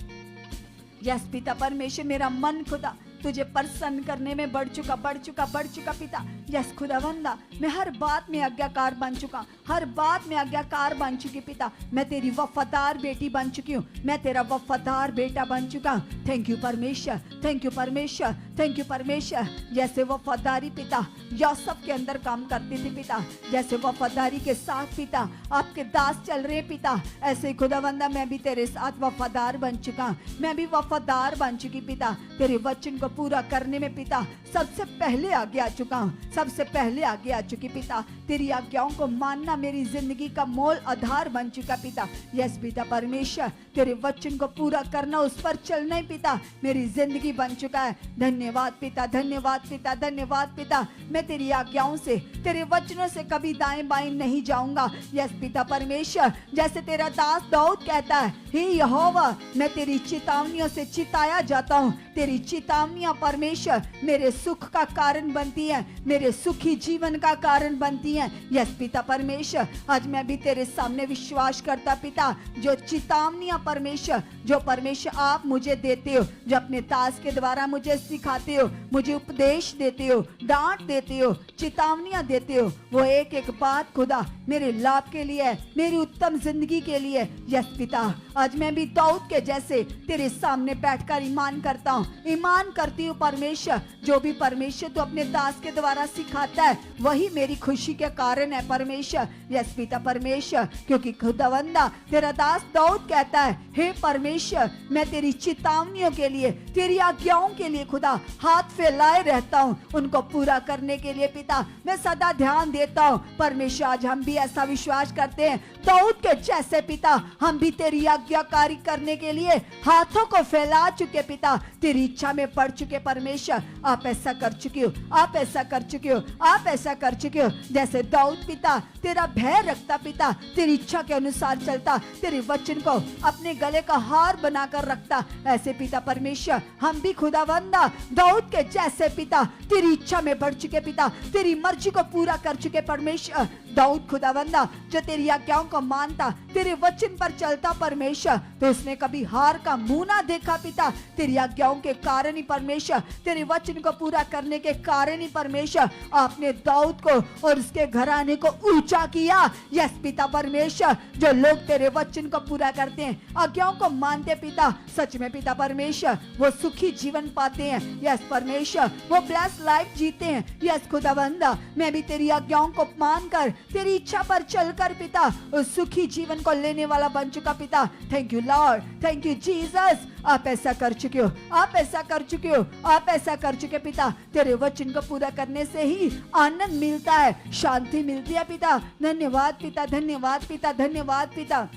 यस पिता परमेश्वर, मेरा मन खुदा तुझे प्रसन्न करने में बढ़ चुका, बढ़ चुका, बढ़ चुका पिता। यस खुदावंदा, मैं हर बात में आज्ञाकार बन चुका, हर बात में आज्ञाकार बन चुकी पिता। मैं तेरी वफादार बेटी बन चुकी हूँ, मैं तेरा वफादार बेटा बन चुका हूँ। थैंक यू परमेश्वर, थैंक यू परमेश्वर, थैंक यू परमेश्वर। जैसे वफादारी पिता यूसुफ के अंदर काम करती थी पिता, जैसे वफादारी के साथ पिता आपके दास चल रहे पिता, ऐसे खुदावंदा मैं भी तेरे साथ वफादार बन चुका हूँ, मैं भी वफादार बन चुकी पिता। तेरे वचन को पूरा करने में पिता सबसे पहले आगे आ चुका हूँ, सबसे पहले आगे आ चुकी पिता। तेरी आज्ञाओं को मानना मेरी जिंदगी का मूल आधार बन चुका पिता। यस पिता परमेश्वर, तेरे वचन को पूरा करना, उस पर चलना ही पिता मेरी जिंदगी बन चुका है। धन्यवाद पिता, धन्यवाद पिता, धन्यवाद पिता। मैं तेरी आज्ञाओं से, तेरे वचनों से कभी दाएं बाएं नहीं जाऊंगा। यस पिता परमेश्वर, जैसे तेरा दास दाऊद कहता है, हे यहोवा मैं तेरी चेतावनियों से चिताया जाता हूँ। तेरी चेतावनियां परमेश्वर मेरे सुख का कारण बनती है, मेरे सुखी जीवन का कारण बनती हैं। यस पिता परमेश्वर, आज मैं भी तेरे सामने विश्वास करता पिता, जो चेतावनियां परमेश्वर, जो परमेश्वर आप मुझे देते हो, जो अपने दास के द्वारा मुझे सिखाते हो, मुझे उपदेश देते हो, डांट देते हो, चेतावनियां देते हो, वो एक एक बात खुदा मेरे लाभ के लिए है, मेरी उत्तम जिंदगी के लिए। यस पिता, आज मैं भी दाऊद के जैसे तेरे सामने बैठकर ईमान करता हूँ, ईमान करती हूँ परमेश्वर, जो भी परमेश्वर तू अपने दास के द्वारा सिखाता है वही मेरी खुशी के कारण है परमेश्वर। यस पिता परमेश्वर, क्योंकि खुदावंदा तेरा दास दाऊद कहता है, हे परमेश्वर मैं तेरी चेतावनियों के लिए, तेरी आज्ञाओं के लिए खुदा हाथ फैलाए रहता हूँ, उनको पूरा करने के लिए पिता मैं सदा ध्यान देता हूँ। परमेश्वर, आज हम भी ऐसा विश्वास करते हैं दाऊद के जैसे पिता, हम भी तेरी आज्ञाकारी करने के लिए हाथों को फैला चुके पिता, तेरी इच्छा में पड़ चुके परमेश्वर। आप ऐसा कर चुके हो, आप ऐसा कर चुके हो, आप ऐसा कर चुके हो। जैसे दाऊद पिता तेरा भय रखता पिता, तेरी इच्छा के अनुसार चलता, तेरे वचन को अपने गले का हार बनाकर रखता, ऐसे पिता परमेश्वर हम भी खुदावंदा दाऊद के जैसे पिता तेरी इच्छा में बढ़ चुके पिता, तेरी मर्जी को पूरा कर चुके परमेश्वर। दाऊद खुदावंदा जो तेरी आज्ञाओं को मानता, तेरे वचन पर चलता परमेश्वर, तो उसने कभी हार का मुंह ना देखा पिता। तेरी आज्ञाओं के कारण ही परमेश्वर, तेरे वचन को पूरा करने के कारण ही परमेश्वर आपने दाऊद को और उसके घराने को ऊंचा किया। यस पिता परमेश्वर, जो लोग तेरे वचन को पूरा करते हैं, आज्ञाओं को मानते पिता, सच में पिता परमेश्वर वो सुखी जीवन पाते हैं। यस परमेश्वर, वो ब्लेस लाइफ जीते हैं। यस खुदावंदा, मैं भी तेरी आज्ञाओं को मानकर तेरी इच्छा पर चलकर पिता उस सुखी जीवन को लेने वाला बन चुका पिता। Thank you Lord, thank you Jesus. आप ऐसा कर चुके हो, आप ऐसा कर चुके हो, आप ऐसा कर चुके पिता। तेरे वचन को पूरा करने से ही आनंद मिलता है, शांति मिलती है पिता। धन्यवाद पिता, धन्यवाद पिता, धन्यवाद पिता।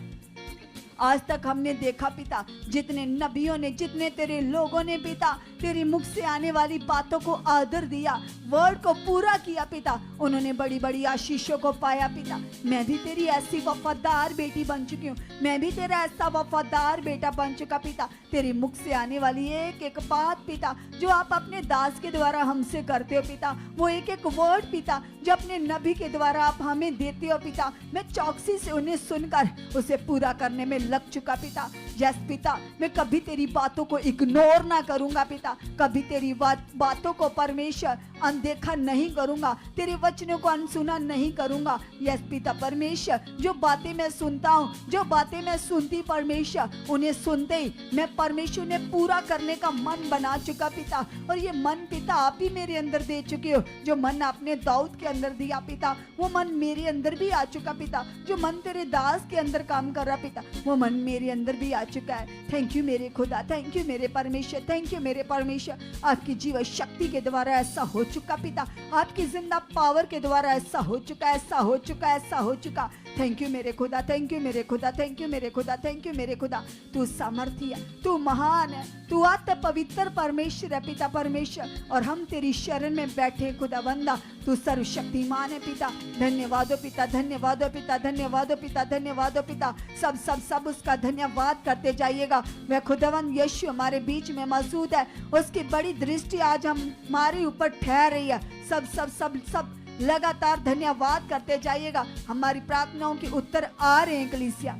आज तक हमने देखा पिता, जितने नबियों ने, जितने तेरे लोगों ने पिता तेरी मुख से आने वाली बातों को आदर दिया, वर्ड को पूरा किया पिता, उन्होंने बड़ी बड़ी आशीषों को पाया पिता। मैं भी तेरी ऐसी वफादार बेटी बन चुकी हूँ, मैं भी तेरा ऐसा वफादार बेटा बन चुका पिता। तेरे मुख से आने वाली एक एक बात पिता, जो आप अपने दास के द्वारा हमसे करते हो पिता, वो एक एक वर्ड पिता जो अपने नबी के द्वारा आप हमें देते हो पिता, मैं चौकसी से उन्हें सुनकर उसे पूरा करने में लग चुका पिता। यस पिता, मैं कभी तेरी बातों को इग्नोर ना करूंगा पिता, पिता, कभी तेरी बातों को परमेश्वर अनदेखा नहीं करूंगा, तेरे वचनों को अनसुना नहीं करूंगा। यस पिता परमेश्वर, जो बातें मैं सुनता हूँ, जो बातें मैं सुनती परमेश्वर, उन्हें सुनते ही मैं परमेश्वर ने पूरा करने का मन बना चुका पिता। और ये मन पिता आप ही मेरे अंदर दे चुके हो। जो मन आपने दाऊद के अंदर दिया पिता, वो मन मेरे अंदर भी आ चुका पिता। जो मन तेरे दास के अंदर काम कर रहा पिता, वो मन मेरे अंदर भी आ चुका है। थैंक यू मेरे खुदा, थैंक यू मेरे परमेश्वर, थैंक यू मेरे परमेश्वर। आपकी जीवन शक्ति के द्वारा ऐसा हो चुका पिता, आपकी जिंदा पावर के द्वारा ऐसा हो चुका, ऐसा हो चुका, ऐसा हो चुका। थैंक यू मेरे खुदा, थैंक यू मेरे खुदा, थैंक यू मेरे खुदा, थैंक यू मेरे खुदा। तू सामर्थी है, तू महान है, तू आत्म पवित्र परमेश्वर है पिता परमेश्वर। और हम तेरी शरण में बैठे खुदावंदा, तू सर्वशक्तिमान है पिता। धन्यवाद हो पिता, धन्यवाद हो पिता, धन्यवाद हो पिता, धन्यवाद हो पिता। सब सब सब उसका धन्यवाद करते जाइएगा। वह खुदावंद यीशु हमारे बीच में मौजूद है, उसकी बड़ी दृष्टि आज हमारे ऊपर ठहर रही है। सब सब सब सब लगातार धन्यवाद करते जाइएगा। हमारी प्रार्थनाओं के उत्तर आ रहे हैं कलीसिया।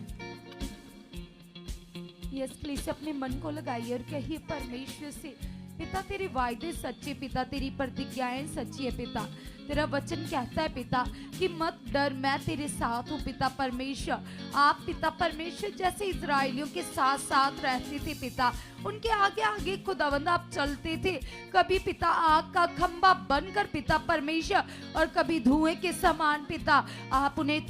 यस प्लीज अपने मन को लगाइए और कहिए परमेश्वर से, पिता तेरे वायदे सच्चे, पिता तेरी प्रतिज्ञाएं सच्ची है पिता। तेरा वचन कहता है पिता कि मत डर, मैं तेरे साथ हूँ पिता परमेश्वर। आप पिता परमेश्वर जैसे इजराइलियों के साथ साथ रहते थे पिता, उनके आगे आगे खुदावंद आप चलते थे। कभी पिता आग का खंभा बनकर पिता परमेश्वर, और कभी धुएं के समान पिता आप उन्हें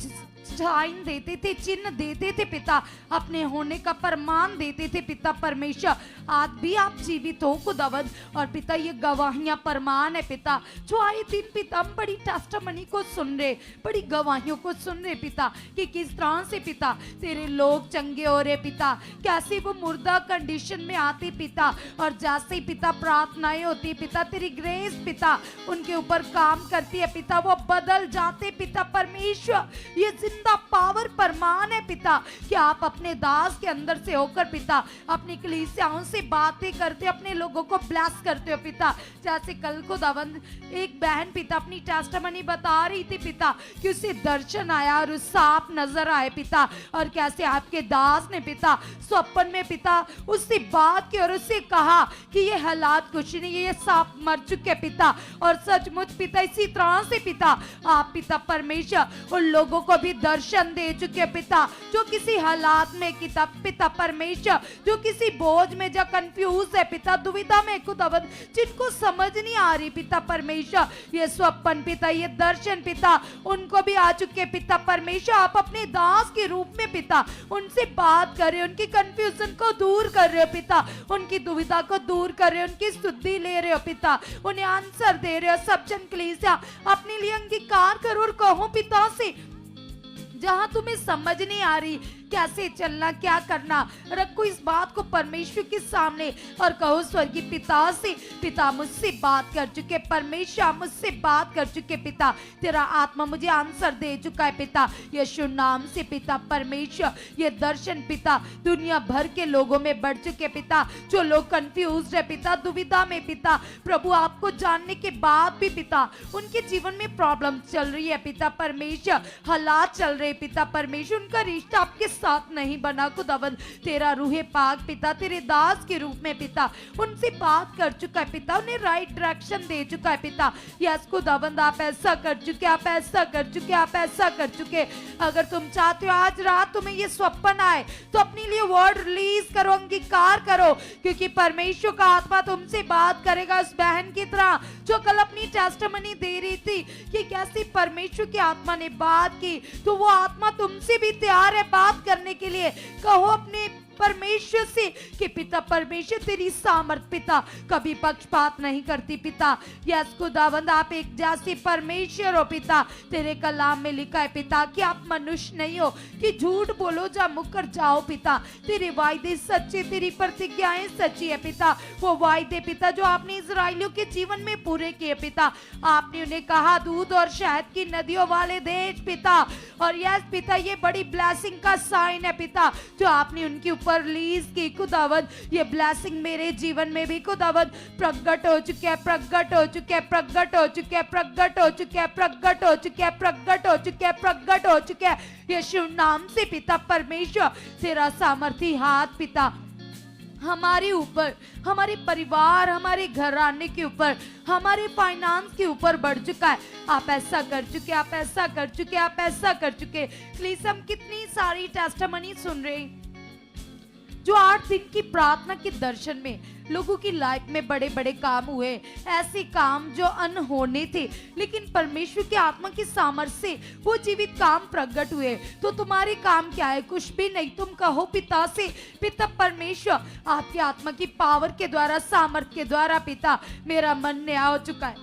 साइन देते थे, चिन्ह देते थे पिता, अपने होने का प्रमाण देते थे पिता परमेश्वर। आज भी आप जीवित हो खुदावंद, और पिता ये गवाहियां प्रमाण है पिता, जो आए दिन पिता हम बड़ी टेस्टिमनी को सुन रहे, बड़ी गवाहियों को सुन रहे पिता, कि किस तरह से पिता तेरे लोग चंगे हो रहे पिता, कैसे वो मुर्दा कंडीशन में आते पिता, और जैसे पिता प्रार्थनाएं होती पिता, तेरी ग्रेस पिता उनके ऊपर काम करती है पिता, वो बदल जाते पिता परमेश्वर। ये जिंदा पावर प्रमाण है पिता कि आप अपने दास के अंदर से होकर पिता अपनी कलीसियाओं से बातें करते, अपने लोगों को ब्लेस करते हो पिता। जैसे कल खुदावंद एक बहन पिता अपनी टेस्टिमनी बता रही थी पिता कि उसे दर्शन आया और उस सांप नजर आए पिता, और कैसे आपके दास ने पिता स्वप्न में पिता उससे बात की और उससे कहा कि ये हालात कुछ नहीं है, ये सांप मर चुके पिता। और सचमुच पिता इसी तरह से पिता आप पिता परमेश्वर उन लोगों को भी दर्शन दे चुके पिता, जो किसी हालात में पिता परमेश्वर, जो किसी बोझ में, जो कंफ्यूज है पिता, दुविधा में खुदावंद, जिनको समझ नहीं आ रही पिता परमेश्वर, ये स्वप्न पिता, ये दर्शन पिता उनको भी आ चुके पिता परमेश्वर। आप अपने दास के रूप में पिता उनसे बात कर रहे हो, उनकी कंफ्यूजन को दूर कर रहे हो पिता, उनकी दुविधा को दूर कर रहे हो, उनकी स्तुति ले रहे हो पिता, उन्हें आंसर दे रहे हो। सब जन कलीसिया अपने लिए अंगीकार करो और कहो पिता से, जहां तुम्हें समझ नहीं आ रही कैसे चलना, क्या करना, रखो इस बात को परमेश्वर के सामने और कहो स्वर्गीय पिता से, पिता मुझसे बात कर चुके, परमेश्वर मुझसे बात कर चुके पिता, तेरा आत्मा मुझे आंसर दे चुका है पिता, यीशु नाम से पिता परमेश्वर। ये दर्शन पिता दुनिया भर के लोगों में बढ़ चुके पिता, जो लोग कंफ्यूज है पिता, दुविधा में पिता, प्रभु आपको जानने के बाद भी पिता उनके जीवन में प्रॉब्लम चल रही है पिता परमेश्वर, हालात चल रहे पिता परमेश्वर, उनका रिश्ता आपके साथ नहीं बना खुदावंद, तेरा रूहे पाक पिता तेरे दास के रूप में पिता उनसे बात कर चुका है पिता, उन्हें राइट डायरेक्शन दे चुका है पिता। यस खुदावंद आप ऐसा कर चुके, आप ऐसा कर चुके, आप ऐसा कर चुके। अगर तुम चाहते हो आज रात तुम्हें ये स्वप्न आए तो अपने लिए वर्ड रिलीज करो, अंगीकार करो, क्योंकि परमेश्वर का आत्मा तुमसे बात करेगा उस बहन की तरह जो कल अपनी टेस्टिमनी दे रही थी कि कैसे परमेश्वर की आत्मा ने बात की, तो वो आत्मा तुमसे भी तैयार है बात करने के लिए। कहो अपने परमेश्वर से कि पिता परमेश्वर तेरी सामर्थ पिता कभी पक्षपात नहीं करती पिता। यस खुदावंद आप एक जैसे परमेश्वर हो पिता, तेरे कलाम में लिखा है पिता कि आप मनुष्य नहीं हो कि झूठ बोलो जा मुकर जाओ पिता, तेरे वायदे सच्चे, तेरी प्रतिज्ञाएं सच्ची है पिता। वो वायदे पिता जो आपने इजराइलियों के जीवन में पूरे किए पिता, आपने उन्हें कहा दूध और शहद की नदियों वाले देश पिता, और यस पिता ये बड़ी ब्लेसिंग का साइन है पिता जो आपने उनके ऊपर रिलीज की खुदावंद। ये ब्लेसिंग मेरे जीवन में भी खुदावंद प्रकट हो चुके हैं, प्रकट हो चुके हैं, प्रकट हो चुके हैं, प्रकट हो चुके हैं, प्रकट हो चुके हैं, प्रकट हो चुके हैं, प्रकट हो चुके हैं। यीशु नाम से पिता परमेश्वर तेरा सामर्थी हाथ पिता हमारे ऊपर, हमारे परिवार, हमारे घराने के ऊपर, हमारे फाइनेंस के ऊपर बढ़ चुका है। आप ऐसा कर चुके, आप ऐसा कर चुके, आप ऐसा कर चुके। प्लीज हम कितनी सारी टेस्टिमनी सुन रहे हैं जो 8 दिन की प्रार्थना के दर्शन में लोगों की लाइफ में बड़े बड़े काम हुए, ऐसे काम जो अनहोने थे, लेकिन परमेश्वर की आत्मा की सामर्थ्य से वो जीवित काम प्रकट हुए। तो तुम्हारे काम क्या है? कुछ भी नहीं। तुम कहो पिता से, पिता परमेश्वर आपकी आत्मा की पावर के द्वारा, सामर्थ्य के द्वारा पिता मेरा मन नया हो चुका है।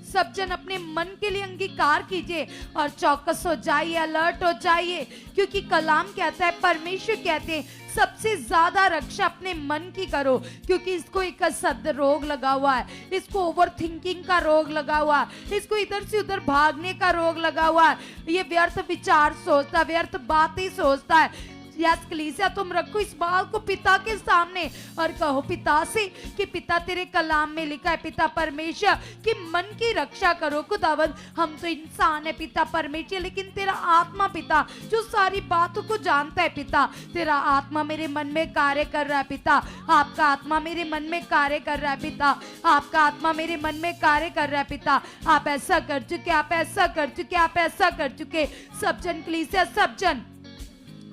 सब जन अपने मन के लिए अंगीकार कीजिए और चौकस हो जाइए, अलर्ट हो जाइए, क्योंकि कलाम कहता है, परमेश्वर कहते हैं सबसे ज्यादा रक्षा अपने मन की करो, क्योंकि इसको एक असद रोग लगा हुआ है, इसको ओवर थिंकिंग का रोग लगा हुआ है, इसको इधर से उधर भागने का रोग लगा हुआ है। ये व्यर्थ विचार सोचता, व्यर्थ बातें सोचता है। यस कलीसिया, तुम रखो इस बात को पिता के सामने और कहो पिता से कि पिता तेरे कलाम में लिखा है पिता परमेश्वर कि मन की रक्षा करो। खुदावंद हम तो इंसान है पिता परमेश्वर, लेकिन तेरा आत्मा पिता जो सारी बातों को जानता है पिता, तेरा आत्मा मेरे मन में कार्य कर रहा है पिता। आपका आत्मा मेरे मन में कार्य कर रहा है पिता, आपका आत्मा मेरे मन में कार्य कर रहा है पिता। आप ऐसा कर चुके, आप ऐसा कर चुके, आप ऐसा कर चुके। सब जन कलीसिया, सब जन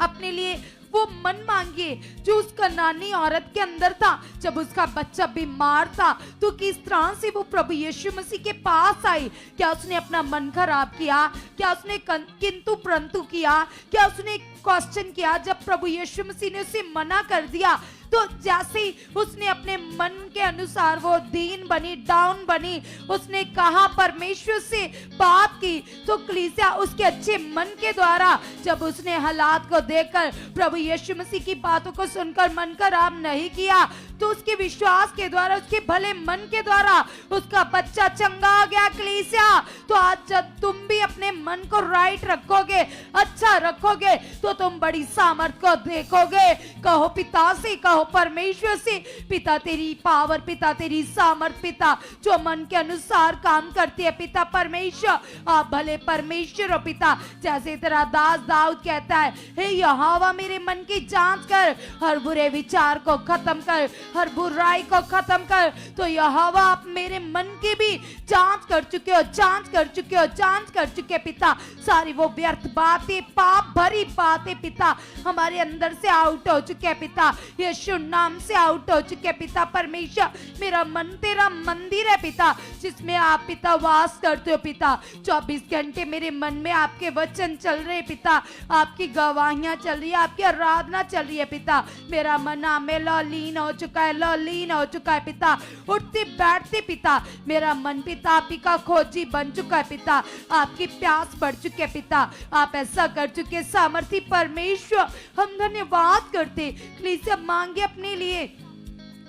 अपने लिए वो मन मांगिए जो उस कनानी औरत के अंदर था जब उसका बच्चा बीमार था। तो किस तरह से वो प्रभु यीशु मसीह के पास आई? क्या उसने अपना मन खराब किया? क्या उसने किंतु परंतु किया? क्या उसने क्वेश्चन किया? जब प्रभु यीशु मसीह ने उसे मना कर दिया तो जैसे ही उसने अपने मन के अनुसार वो दीन बनी, डाउन बनी, उसने कहा परमेश्वर से बात की, तो कलीसिया उसके अच्छे मन के द्वारा जब उसने हालात को देखकर प्रभु यीशु मसीह की बातों को सुनकर मन खराब नहीं किया, तो उसके विश्वास के द्वारा, उसके भले मन के द्वारा उसका बच्चा चंगा हो गया। कलीसिया, तो आज जब तुम भी अपने मन को राइट रखोगे, अच्छा रखोगे, तो तुम बड़ी सामर्थ को देखोगे। कहो पिता से, कहो परमेश्वर से, पिता तेरी पावर, पिता तेरी सामर्थ पिता जो मन के अनुसार काम करती है पिता परमेश्वर, आप भले परमेश्वर हो पिता। जैसे तेरा दास दाऊद कहता है, हे यहोवा मेरे मन की जांच कर, हर बुरे विचार को खत्म कर, हर बुराई को खत्म कर। तो यहोवा आप मेरे मन की भी जांच कर चुके हो, जांच कर चुके हो, जांच कर चुके पिता। सारी वो व्यर्थ बातें, पाप भरी बातें पिता हमारे अंदर से आउट हो चुके हैं पिता, यीशु नाम से आउट हो चुके पिता परमेश्वर। मेरा मन तेरा मंदिर है पिता, जिसमें आप पिता वास करते हो पिता। 24 घंटे मेरे मन में आपके वचन चल रहे पिता, आपकी गवाहियां चल रही है, आपकी आराधना चल रही है पिता। मेरा मन में लीन हो चुका है, लीन हो चुका है पिता। उठते बैठते पिता मेरा मन पिता आपकी का खोजी बन चुका है पिता, आपकी प्यास बढ़ चुके पिता। आप ऐसा कर चुके सामर्थी परमेश्वर, हम धन्यवाद करते। प्लीज मांगे अपने लिए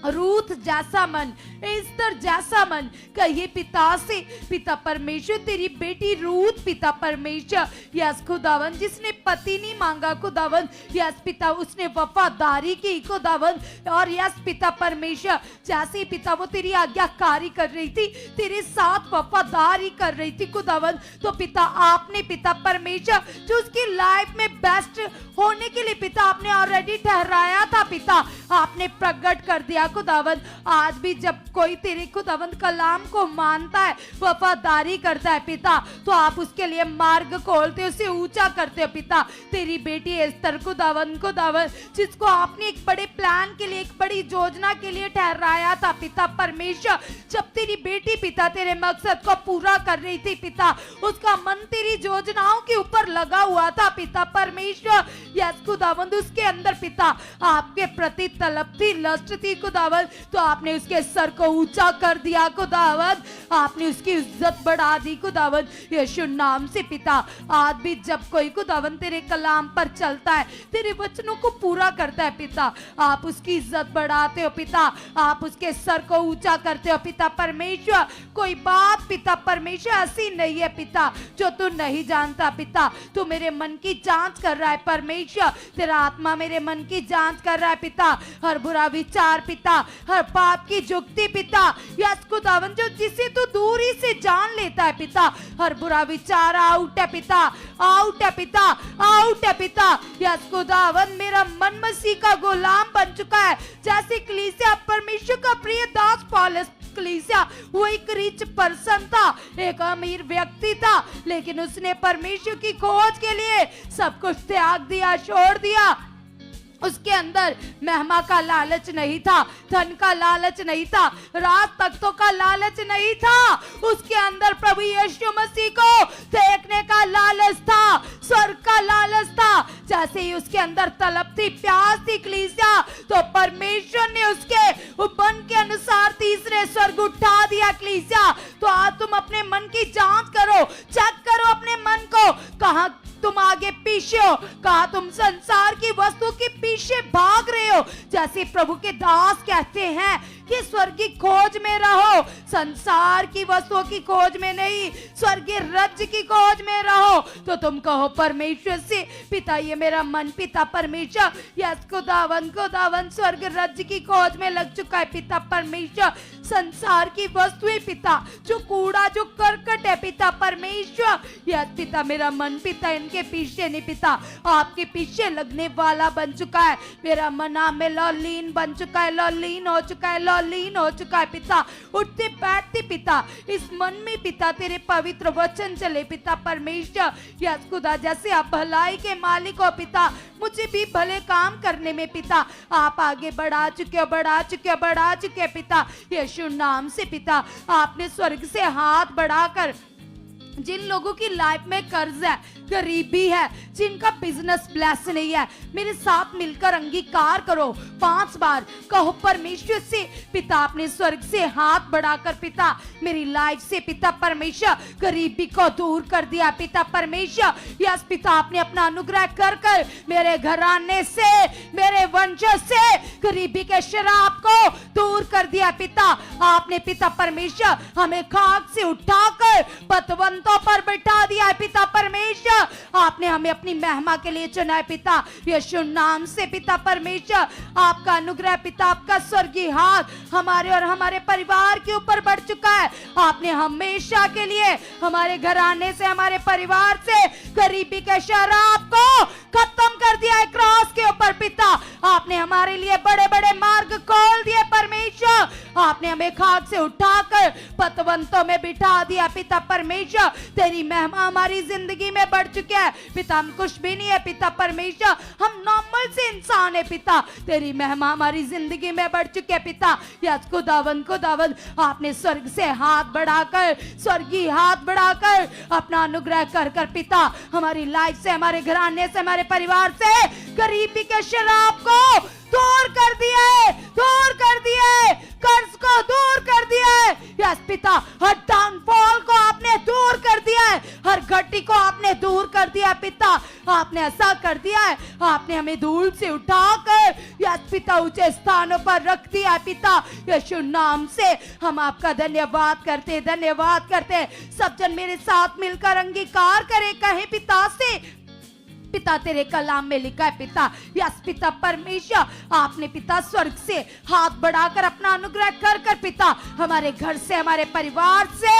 रूथ जैसा मन, एस्तर जैसा मन। कहिए पिता से, पिता परमेश्वर तेरी बेटी रूथ पिता परमेश्वर, यस खुदावन जिसने पति नहीं मांगा खुदावन, यस पिता उसने वफादारी की खुदावन। और यस पिता परमेश्वर जैसे ही पिता वो तेरी आज्ञाकारी कर रही थी, तेरे साथ वफादारी कर रही थी खुदावन, तो पिता आपने पिता परमेश्वर जो उसकी लाइफ में बेस्ट होने के लिए पिता आपने ऑलरेडी ठहराया था पिता, आपने प्रकट कर दिया खुदावन। आज भी जब कोई तेरे खुदावन कलाम को मानता है, वफादारी करता है पिता, तो आप उसके लिए मार्ग खोलते हो, उसे ऊंचा करते हो पिता। तेरी बेटी एस्तर खुदावन जिसको आपने एक बड़े प्लान के लिए, एक बड़ी योजना के लिए ठहराया था पिता परमेश्वर, जब तेरी बेटी पिता तेरे मकसद को पूरा कर रही थी पिता, उसका मन तेरी योजनाओं के ऊपर लगा हुआ था पिता परमेश्वर। यस खुदावन उसके अंदर पिता आपके प्रति तलब थी, लस्ट थी खुदावन, तो आपने उसके सर को ऊंचा कर दिया खुदावन, आपने उसकी इज्जत बढ़ा दी खुदावन यीशु नाम से पिता। आज भी जब कोई खुदावन तेरे कलाम पर चलता है, तेरे वचनों को पूरा करता है पिता, आप उसकी इज्जत बढ़ाते हो पिता, आप उसके सर को ऊंचा करते हो पिता परमेश्वर। कोई बात पिता परमेश्वर ऐसी नहीं है पिता जो तू नहीं जानता पिता। तू मेरे मन की जांच कर रहा है परमेश्वर, तेरा आत्मा मेरे मन की जांच कर रहा है पिता। हर बुरा विचार पिता, हर पाप की जुक्ति पिता, यस खुदावन जो जिसे तू दूरी से जान लेता है पिता, हर बुरा विचार आउट है पिता, आउट है पिता, आउट है पिता। यस खुदावन मेरा मन मसीह का गुलाम बन चुका है, जैसे कलीसिया परमेश्वर का प्रिय दास पौलुस कलीसिया वो एक रिच पर्सन था, एक अमीर व्यक्ति था, लेकिन उसने परमेश्वर की खोज के लिए सब कुछ त्याग दिया, छोड़ दिया। उसके अंदर महिमा का लालच नहीं था, धन का लालच नहीं था, राज तख्तों का लालच नहीं था, उसके अंदर प्रभु यीशु मसीह को देखने का लालच था, स्वर्ग का लालच था। जैसे ही उसके अंदर तलब थी, प्यास थी कलीसिया, तो परमेश्वर ने उसके मन के अनुसार तीसरे स्वर्ग उठा दिया कलीसिया। तो आज तुम अपने मन की जांच करो, चेक करो अपने मन को, कहां तुम आगे पीछे हो, कहा तुम संसार की वस्तु के पीछे भाग रहे हो। जैसे प्रभु के दास कहते हैं कि स्वर्ग की खोज में रहो, संसार की वस्तुओं की खोज में नहीं, स्वर्गीय राज्य की खोज में रहो। तो तुम कहो परमेश्वर से, पिता ये मेरा मन पिता परमेश्वर, यस खुदावन स्वर्ग राज्य की खोज में लग चुका है पिता परमेश्वर। संसार की वस्तुएं पिता, जो कूड़ा जो करकट है पिता परमेश्वर, यस पिता मेरा मन पिता इनके पीछे नहीं पिता, आपके पीछे लगने वाला बन चुका है। मेरा मन आप में लौलीन बन चुका है, लौलीन हो चुका है, लौलीन हो चुका है पिता। उठते बैठते पिता इस मन में पिता तेरे पवित्र वचन चले पिता परमेश्वर। यस खुदा जैसे आप भलाई के मालिक हो पिता, मुझे भी भले काम करने में पिता आप आगे बढ़ा चुके हो, बढ़ा चुके हो, बढ़ा चुके पिता। यीशु नाम से पिता आपने स्वर्ग से हाथ बढ़ाकर जिन लोगों की लाइफ में कर्ज है, गरीबी है, जिनका बिजनेस ब्लेस नहीं है, मेरे साथ मिलकर अंगीकार करो 5 बार, कहो परमेश्वर से पिता आपने स्वर्ग से हाथ बढ़ाकर पिता मेरी लाइफ से पिता परमेश्वर गरीबी को दूर कर दिया पिता परमेश्वर। यस पिता आपने अपना अनुग्रह कर कर मेरे घराने से, मेरे वंशज से गरीबी के शराब को दूर कर दिया पिता। आपने पिता परमेश्वर हमें खाक से उठाकर पतवंतों पर बैठा दिया है पिता परमेश्वर। आपने हमें अपनी महिमा के लिए चुना है पिता यीशु नाम से पिता परमेश्वर। आपका अनुग्रह पिता, आपका स्वर्गीय हाथ हमारे और हमारे परिवार के ऊपर बढ़ चुका है। आपने हमेशा के लिए हमारे घराने से, हमारे परिवार से गरीबी के शराब को खत्म कर दिया है क्रॉस के ऊपर पिता। आपने हमारे लिए बड़े बड़े मार्ग खोल दिए परमेश्वर। आपने हमें खाक से उठाकर पतवंतों में बिठा दिया पिता परमेश्वर। तेरी महिमा हमारी जिंदगी में बढ़ चुकी है पिता। हम कुछ भी नहीं है पिता परमेश्वर, हम नॉर्मल से इंसान है पिता। तेरी महिमा हमारी जिंदगी में बढ़ चुकी है पिता। यस खुदावन आपने स्वर्ग से हाथ बढ़ाकर, स्वर्गीय हाथ बढ़ाकर अपना अनुग्रह कर कर पिता हमारी लाइफ से, हमारे घराने से, हमारे परिवार से गरीबी के शराब को दूर कर दिया है, दूर कर दिया है, कर्ज को दूर कर दिया है। यस पिता हर डाउनफॉल को आपने दूर कर दिया है, हर घटी को आपने दूर कर दिया पिता। आपने ऐसा कर दिया है, आपने हमें धूल से उठाकर यस पिता ऊंचे स्थानों पर रख दिया है पिता यीशु नाम से। हम आपका धन्यवाद करते, धन्यवाद करते। सब जन मेरे साथ मिलकर अंगीकार करें, कहें पिता से, पिता तेरे कलाम में लिखा है पिता यस पिता परमेश्वर आपने पिता स्वर्ग से हाथ बढ़ाकर अपना अनुग्रह कर कर पिता हमारे घर से, हमारे परिवार से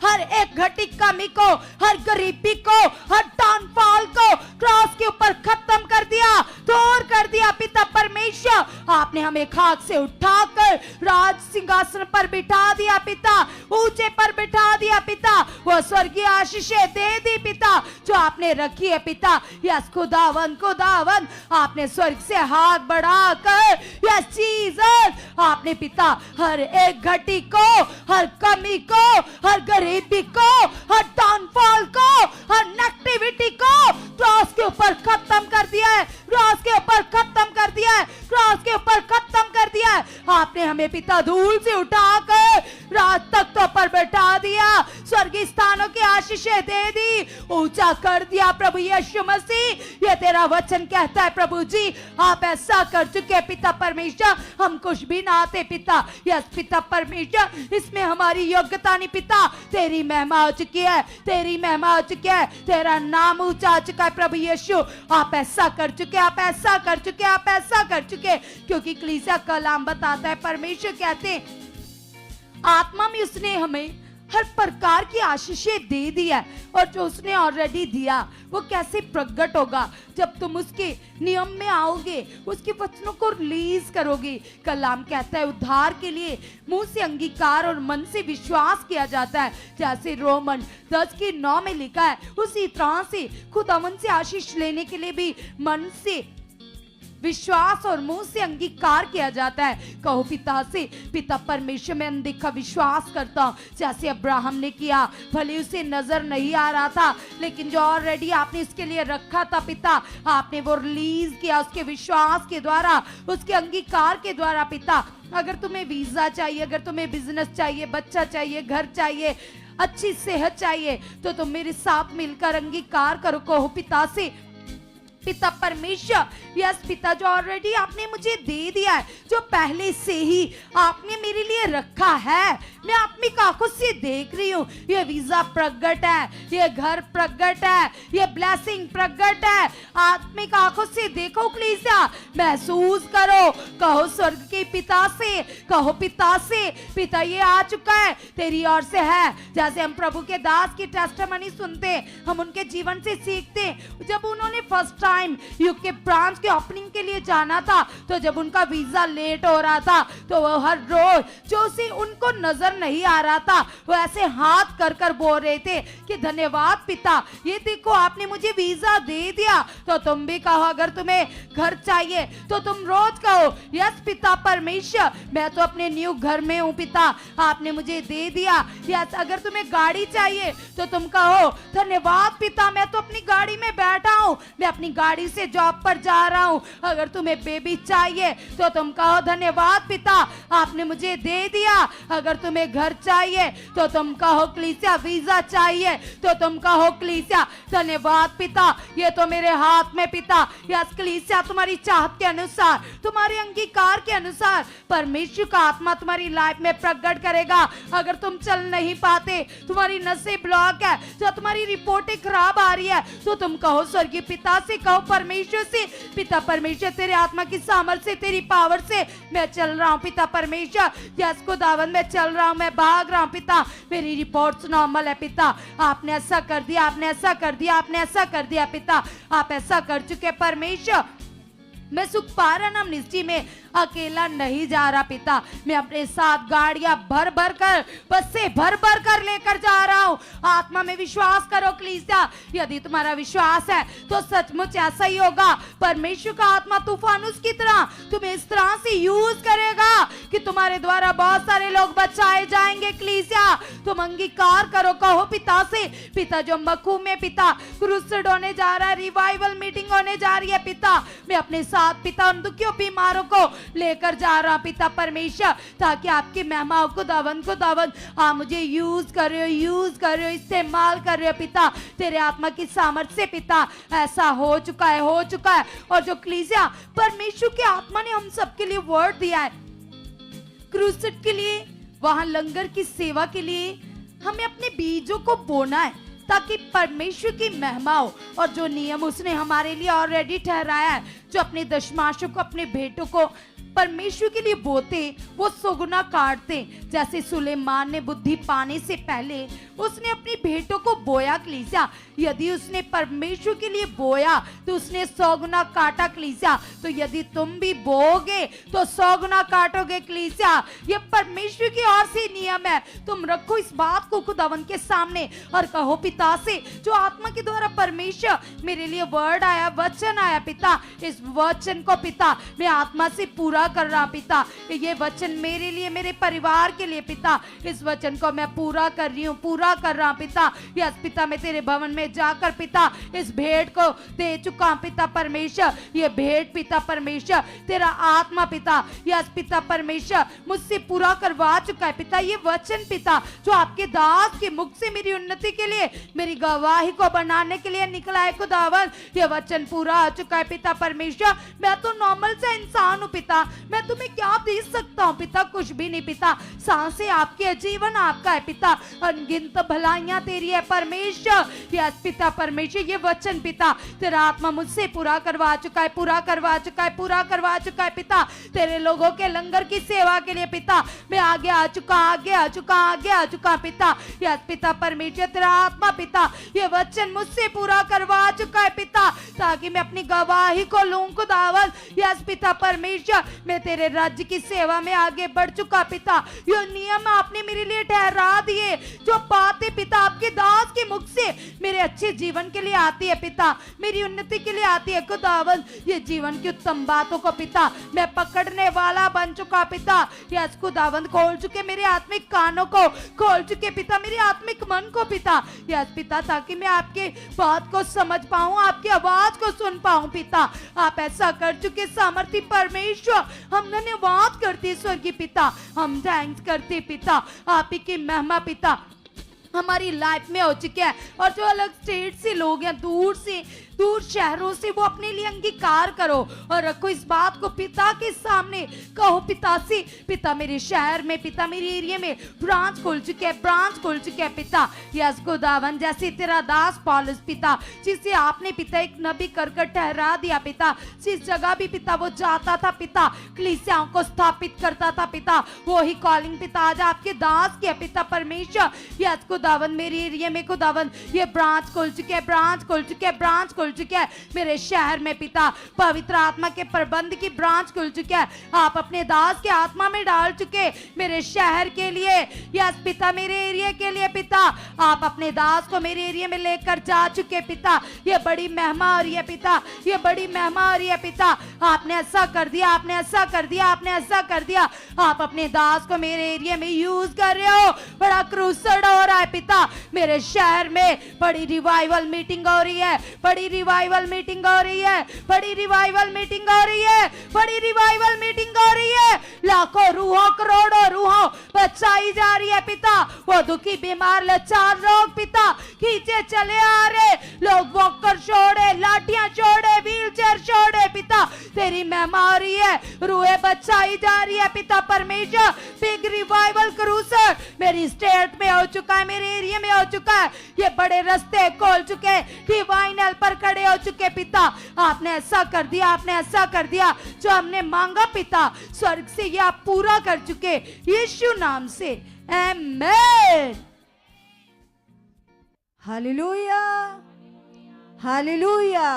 हर एक घटी कमी को, हर गरीबी को, हर डाउनफॉल को क्रॉस के ऊपर खत्म कर दिया, दूर कर दिया पिता परमेश्वर। आपने हमें खाक से उठाकर राज सिंहासन पर बिठा दिया पिता, ऊंचे पर बिठा दिया पिता। वो स्वर्गीय आशीषें दे दी पिता जो आपने रखी है पिता। यस खुदावन आपने स्वर्ग से हाथ बढ़ाकर यस जीसस आपने पिता हर एक घटी को, हर कमी को, हर गरीबी को, हर डाउनफॉल को, हर नेगेटिविटी को क्रॉस के ऊपर खत्म कर दिया है, क्रॉस के ऊपर खत्म कर दिया है, क्रॉस के ऊपर खत्म कर दिया है। आपने हमें पिता धूल से उठाकर राज तख्तों पर बैठा दिया, स्वर्गीय स्थानों की आशीषें दे दी, ऊंचा कर दिया प्रभु यीशु मसीह। ये तेरा वचन कहता है प्रभु जी, आप ऐसा कर चुके पिता परमेश्वर, हम कुछ भी ना आते पिता। यस पिता परमेश्वर, इसमें हमारी योग्यता नहीं पिता, तेरी महिमा हो चुकी है, तेरी महिमा हो चुकी है, तेरा नाम ऊंचा हो चुका है प्रभु यीशु। आप ऐसा कर चुके, आप ऐसा कर चुके, आप ऐसा कर चुके, क्योंकि कलीसिया कलाम बताता है, परमेश्वर कहते हैं आत्मा में उसने हमें हर प्रकार की आशीषें दे दी है, और जो उसने ऑलरेडी दिया वो कैसे प्रकट होगा, जब तुम उसके नियम में आओगे, उसके वचनों को रिलीज करोगे। कलाम कहता है उद्धार के लिए मुंह से अंगीकार और मन से विश्वास किया जाता है, जैसे रोमन 10:9 में लिखा है, उसी तरह से खुदावन से आशीष लेने के लिए भी मन से विश्वास और मुंह से अंगीकार किया जाता है। कहो पिता से, पिता परमेश्वर में अनदेखा विश्वास करता हूँ, जैसे अब्राहम ने किया, भले उसे नजर नहीं आ रहा था, लेकिन जो ऑलरेडी आपने उसके लिए रखा था पिता, आपने वो रिलीज किया उसके विश्वास के द्वारा, उसके अंगीकार के द्वारा पिता। अगर तुम्हें वीजा चाहिए, अगर तुम्हें बिजनेस चाहिए, बच्चा चाहिए, घर चाहिए, अच्छी सेहत चाहिए, तो तुम मेरे साथ मिलकर अंगीकार करो। कहो पिता से, पिता परमेश्वर, यस पिता, जो ऑलरेडी आपने मुझे दे दिया है, जो पहले से ही आपने मेरे लिए रखा है, मैं अपनी आंखों से देख रही हूँ, ये वीजा प्रकट है, ये घर प्रकट है, ये ब्लेसिंग प्रकट है। आत्मिक आंखों से देखो कलीसिया, महसूस करो। कहो स्वर्ग के पिता से, कहो पिता से, पिता ये आ चुका है, तेरी ओर से है। जैसे हम प्रभु के दास की टेस्टिमनी सुनते, हम उनके जीवन से सीखते। जब उन्होंने फर्स्ट टाइम यूके ब्रांच के ओपनिंग के लिए जाना था, तो जब उनका वीजा लेट हो रहा था, तो वो हर रोज जो उसे उनको नजर नहीं आ रहा था, वो ऐसे हाथ कर कर बोल रहे थे कि धन्यवाद पिता, ये देखो आपने मुझे वीजा दे दिया। तो तुम भी कहो, अगर तुम्हें घर चाहिए तो तुम रोज कहो, यस पिता परमेश्वर, मैं तो अपने न्यू घर में हूँ पिता, आपने मुझे दे दिया। यस, अगर तुम्हें गाड़ी चाहिए तो तुम कहो, धन्यवाद पिता, मैं तो अपनी गाड़ी में बैठा हूँ, मैं अपनी गाड़ी से जॉब पर जा रहा हूँ। अगर तुम्हें बेबी चाहिए तो तुम कहो, धन्यवाद पिता, आपने मुझे दे दिया। अगर तुम्हें घर चाहिए तो तुम कहो कलीसिया, वीजा चाहिए तो तुम कहो कलीसिया, धन्यवाद पिता, ये तो मेरे हाथ में पिता। यस कलीसिया, तुम्हारी चाहत के अनुसार, तुम्हारे अंगीकार के अनुसार परमेश्वर का आत्मा तुम्हारी लाइफ में प्रकट करेगा। अगर तुम चल नहीं पाते, तुम्हारी नसें ब्लॉक है, जो तुम्हारी रिपोर्टें खराब आ रही है, तो तुम कहो स्वर्गीय पिता से, कहो परमेश्वर से, पिता परमेश्वर तेरे आत्मा की सामर्थ्य से, तेरी पावर से मैं चल रहा हूँ पिता परमेश्वर। यस खुदावन, मैं चल रहा हूँ, मैं भाग रहा हूँ पिता, मेरी रिपोर्ट्स नॉर्मल है पिता, आपने ऐसा कर दिया, आपने ऐसा कर दिया, आपने ऐसा कर दिया पिता, आप ऐसा कर चुके परमेश्वर। मैं सुख पारण निश्चय में अकेला नहीं जा रहा पिता, मैं अपने साथ गाड़ियां भर भर कर, बसें भर भर कर लेकर जा रहा हूँ। आत्मा में विश्वास करो कलीसिया, यदि तुम्हारा विश्वास है तो सचमुच ऐसा ही होगा। परमेश्वर का आत्मा तूफान उसकी तरह तुम्हें इस तरह से यूज करेगा कि तुम्हारे द्वारा बहुत सारे लोग बचाए जाएंगे कलीसिया। तुम अंगीकार करो, कहो पिता से, पिता जो मखू में पिता क्रूसेड होने जा रहा है, रिवाइवल मीटिंग होने जा रही है पिता, मैं अपने साथ पिता उन दुखियों बीमारों को लेकर जा रहा पिता परमेश्वर, ताकि आपकी महिमा को दावन आप मुझे यूज कर रहे हो, यूज कर रहे हो, इस्तेमाल कर रहे हो पिता, तेरे आत्मा की सामर्थ्य से पिता। ऐसा हो चुका है, हो चुका है। और जो कलीसिया परमेश्वर के आत्मा ने हम सबके लिए वर्ड दिया है, क्रूसेड के लिए, वहां लंगर की सेवा के लिए हमें अपने बीजों को बोना है, ताकि परमेश्वर की महिमा हो। और जो नियम उसने हमारे लिए ऑलरेडी ठहराया है, जो अपने दशमांशों को, अपने भेंटों को परमेश्वर के लिए बोते, वो सुगुना काटते। जैसे सुलेमान ने बुद्धि पाने से पहले उसने अपनी भेंटों को बोया कलीसिया, यदि उसने परमेश्वर के लिए बोया तो उसने 100 गुना काटा कलीसिया। तो यदि तुम भी बोओगे तो 100 गुना काटोगे कलीसिया। ये परमेश्वर की ओर से नियम है। तुम रखो इस बात को खुदावन के सामने और कहो पिता से, जो आत्मा के द्वारा परमेश्वर मेरे लिए वर्ड आया, वचन आया पिता, इस वचन को पिता मैं आत्मा से पूरा कर रहा पिता। ये वचन मेरे लिए, मेरे परिवार के लिए पिता, इस वचन को मैं पूरा कर रही हूँ, पूरा कर रहा पिता। यस पिता, मैं तेरे भवन में जाकर पिता इस भेंट को दे चुका हूं पिता परमेश्वर। ये भेंट पिता परमेश्वर तेरा आत्मा पिता, यस पिता परमेश्वर मुझसे पूरा करवा चुका है पिता। ये वचन पिता जो आपके दास के मुख से मेरी उन्नति के लिए, मेरी गवाही को बनाने के लिए निकला है खुदावन, ये वचन पूरा हो चुका है पिता परमेश्वर। मैं तो नॉर्मल सा इंसान हूँ पिता, मैं तुम्हें क्या दे सकता हूँ पिता? कुछ भी नहीं पिता। सांसें आपकी है, जीवन आपका है पिता, अनगिनत भलाइयां तेरी है परमेश्वर। यस पिता परमेश्वर, ये वचन पिता तेरा आत्मा मुझसे पूरा करवा चुका है, पूरा करवा चुका है, पूरा करवा चुका है पिता। तेरे लोगों के लंगर की सेवा के लिए पिता मैं आगे आ चुका, आगे आ चुका, आगे आ चुका पिता। यस पिता परमेश्वर, तेरा आत्मा पिता ये वचन मुझसे पूरा करवा चुका है पिता, ताकि मैं अपनी गवाही को लूं खुदावन। यस पिता परमेश्वर, मैं तेरे राज्य की सेवा में आगे बढ़ चुका पिता। यो नियम आपने मेरे लिए ठहरा दिए, जो बातें पिता आपके दास के मुख से मेरे अच्छे जीवन के लिए आती है पिता, मेरी उन्नति के लिए आती है खुदावन। ये जीवन की उत्तम बातों को पिता मैं पकड़ने वाला बन चुका पिता। यस खुदावन, खोल चुके मेरे आत्मिक कानों को, खोल चुके पिता मेरे आत्मिक मन को पिता। यस पिता, ताकि मैं आपके बात को समझ पाऊं, आपकी आवाज को सुन पाऊं पिता। आप ऐसा कर चुके सामर्थी परमेश्वर, हम धन्यवाद करते स्वर्गीय पिता, हम थैंक्स करते पिता। आप ही की महिमा पिता हमारी लाइफ में हो चुकी है। और जो अलग स्टेट से लोग हैं, दूर शहरों से, वो अपने लिए अंगीकार करो और रखो इस बात को पिता के सामने। कहो पिता से, पिता मेरे शहर में, पिता मेरे एरिया में ब्रांच खुल चुके हैं, ब्रांच खुल चुके हैं पिता। यस खुदावन, जैसे तेरा दास पौलुस पिता, जिसे आपने पिता एक नबी कर ठहरा दिया पिता, जिस जगह भी पिता वो जाता था पिता, कलीसियाओं को स्थापित करता था पिता, वो ही कॉलिंग पिता आज आपके दास के पिता परमेश्वर। यस खुदावन, मेरे एरिया में खुदावन ये ब्रांच खुल चुके हैं, ब्रांच खुल चुके हैं, ब्रांच खुल चुके हैं। मेरे शहर में पिता पवित्र आत्मा के प्रबंध की ब्रांच खुल चुके हैं, आप अपने दास के आत्मा में डाल चुके मेरे शहर के लिए। यस पिता, मेरे एरिया के लिए पिता आप अपने दास को मेरे एरिया में लेकर जा चुके पिता। ये बड़ी महिमा हो रही है पिता, ये बड़ी महिमा हो रही है पिता। आपने ऐसा कर दिया, आपने ऐसा कर दिया, आपने ऐसा कर दिया। आप अपने दास को मेरे एरिया में यूज कर रहे हो, बड़ा क्रूसड हो रहा है पिता। मेरे शहर में बड़ी रिवाइवल मीटिंग हो रही है, बड़ी रिवाइवल मीटिंग हो रही है, बड़ी रिवाइवल मीटिंग हो रही है, बड़ी रिवाइवल मीटिंग हो रही है। लाखों रूहों, करोड़ों रूहों बचाई जा रही है पिता। वो दुखी, बीमार, लाचार लोग पिता खींचे चले आ रहे, लोग वॉकर छोड़े, लाठियां छोड़े, व्हील चेयर छोड़े पिता। तेरी महिमा हो रही है, रूहें बचाई जा रही है पिता परमेश्वर। बिग रिवाइवल क्रूसर मेरी स्टेट में हो चुका है, मेरे एरिया में हो चुका है। ये बड़े रास्ते खोल चुके, डिवाइन हेल्पर खड़े हो चुके पिता। आपने ऐसा कर दिया, आपने ऐसा कर दिया, जो हमने मांगा पिता स्वर्ग से ये आप पूरा कर चुके, यीशु नाम से आमीन। Hallelujah, hallelujah.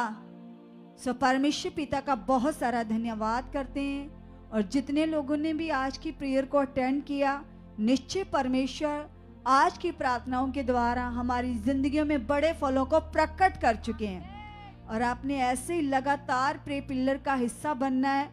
सो परमेश्वर पिता का बहुत सारा धन्यवाद करते हैं। और जितने लोगों ने भी आज की प्रेयर को अटेंड किया, निश्चय परमेश्वर आज की प्रार्थनाओं के द्वारा हमारी जिंदगियों में बड़े फलों को प्रकट कर चुके हैं। और आपने ऐसे ही लगातार प्रे पिलर का हिस्सा बनना है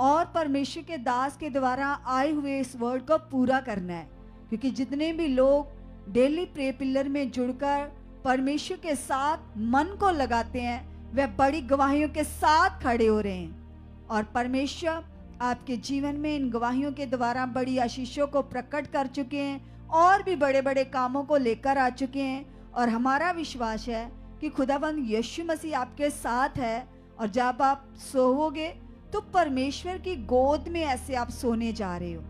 और परमेश्वर के दास के द्वारा आए हुए इस वर्ड को पूरा करना है। क्योंकि जितने भी लोग डेली प्रे पिलर में जुड़कर परमेश्वर के साथ मन को लगाते हैं, वे बड़ी गवाहियों के साथ खड़े हो रहे हैं। और परमेश्वर आपके जीवन में इन गवाहियों के द्वारा बड़ी आशीषों को प्रकट कर चुके हैं और भी बड़े बड़े कामों को लेकर आ चुके हैं। और हमारा विश्वास है कि खुदावंद यीशु मसीह आपके साथ है। और जब आप सोओगे तो परमेश्वर की गोद में ऐसे आप सोने जा रहे हो।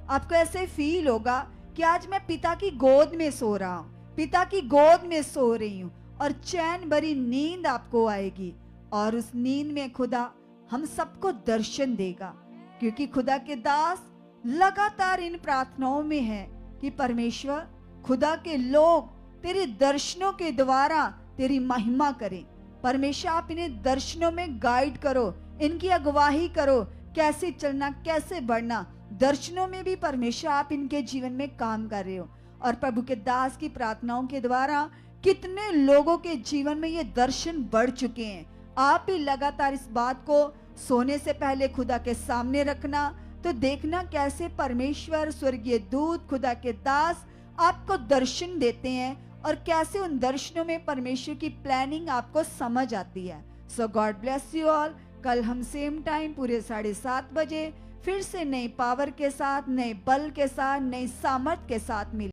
आपको ऐसे फील होगा कि आज मैं पिता की गोद में सो रहा हूँ, पिता की गोद में सो रही हूँ। और चैन भरी नींद आपको आएगी और उस नींद में खुदा हम सबको दर्शन देगा। क्योंकि खुदा के दास लगातार इन प्रार्थनाओं में है कि परमेश्वर खुदा के लोग तेरे दर्शनों के द्वारा तेरी महिमा करें। परमेश्वर आप इन्हें दर्शनों में गाइड करो, इनकी अगुवाही करो, कैसे चलना, कैसे बढ़ना। दर्शनों में भी परमेश्वर आप इनके जीवन में काम कर रहे हो। और प्रभु के दास की प्रार्थनाओं के द्वारा कितने लोगों के जीवन में ये दर्शन बढ़ चुके हैं। आप भी लगातार इस बात को सोने से पहले खुदा के सामने रखना, तो देखना कैसे परमेश्वर, स्वर्गीय दूत, खुदा के दास आपको दर्शन देते हैं और कैसे उन दर्शनों में परमेश्वर की प्लानिंग आपको समझ आती है। सो गॉड ब्लेस यू ऑल। कल हम सेम टाइम पूरे 7:30 बजे फिर से नई पावर के साथ, नए बल के साथ, नई सामर्थ के साथ मिले।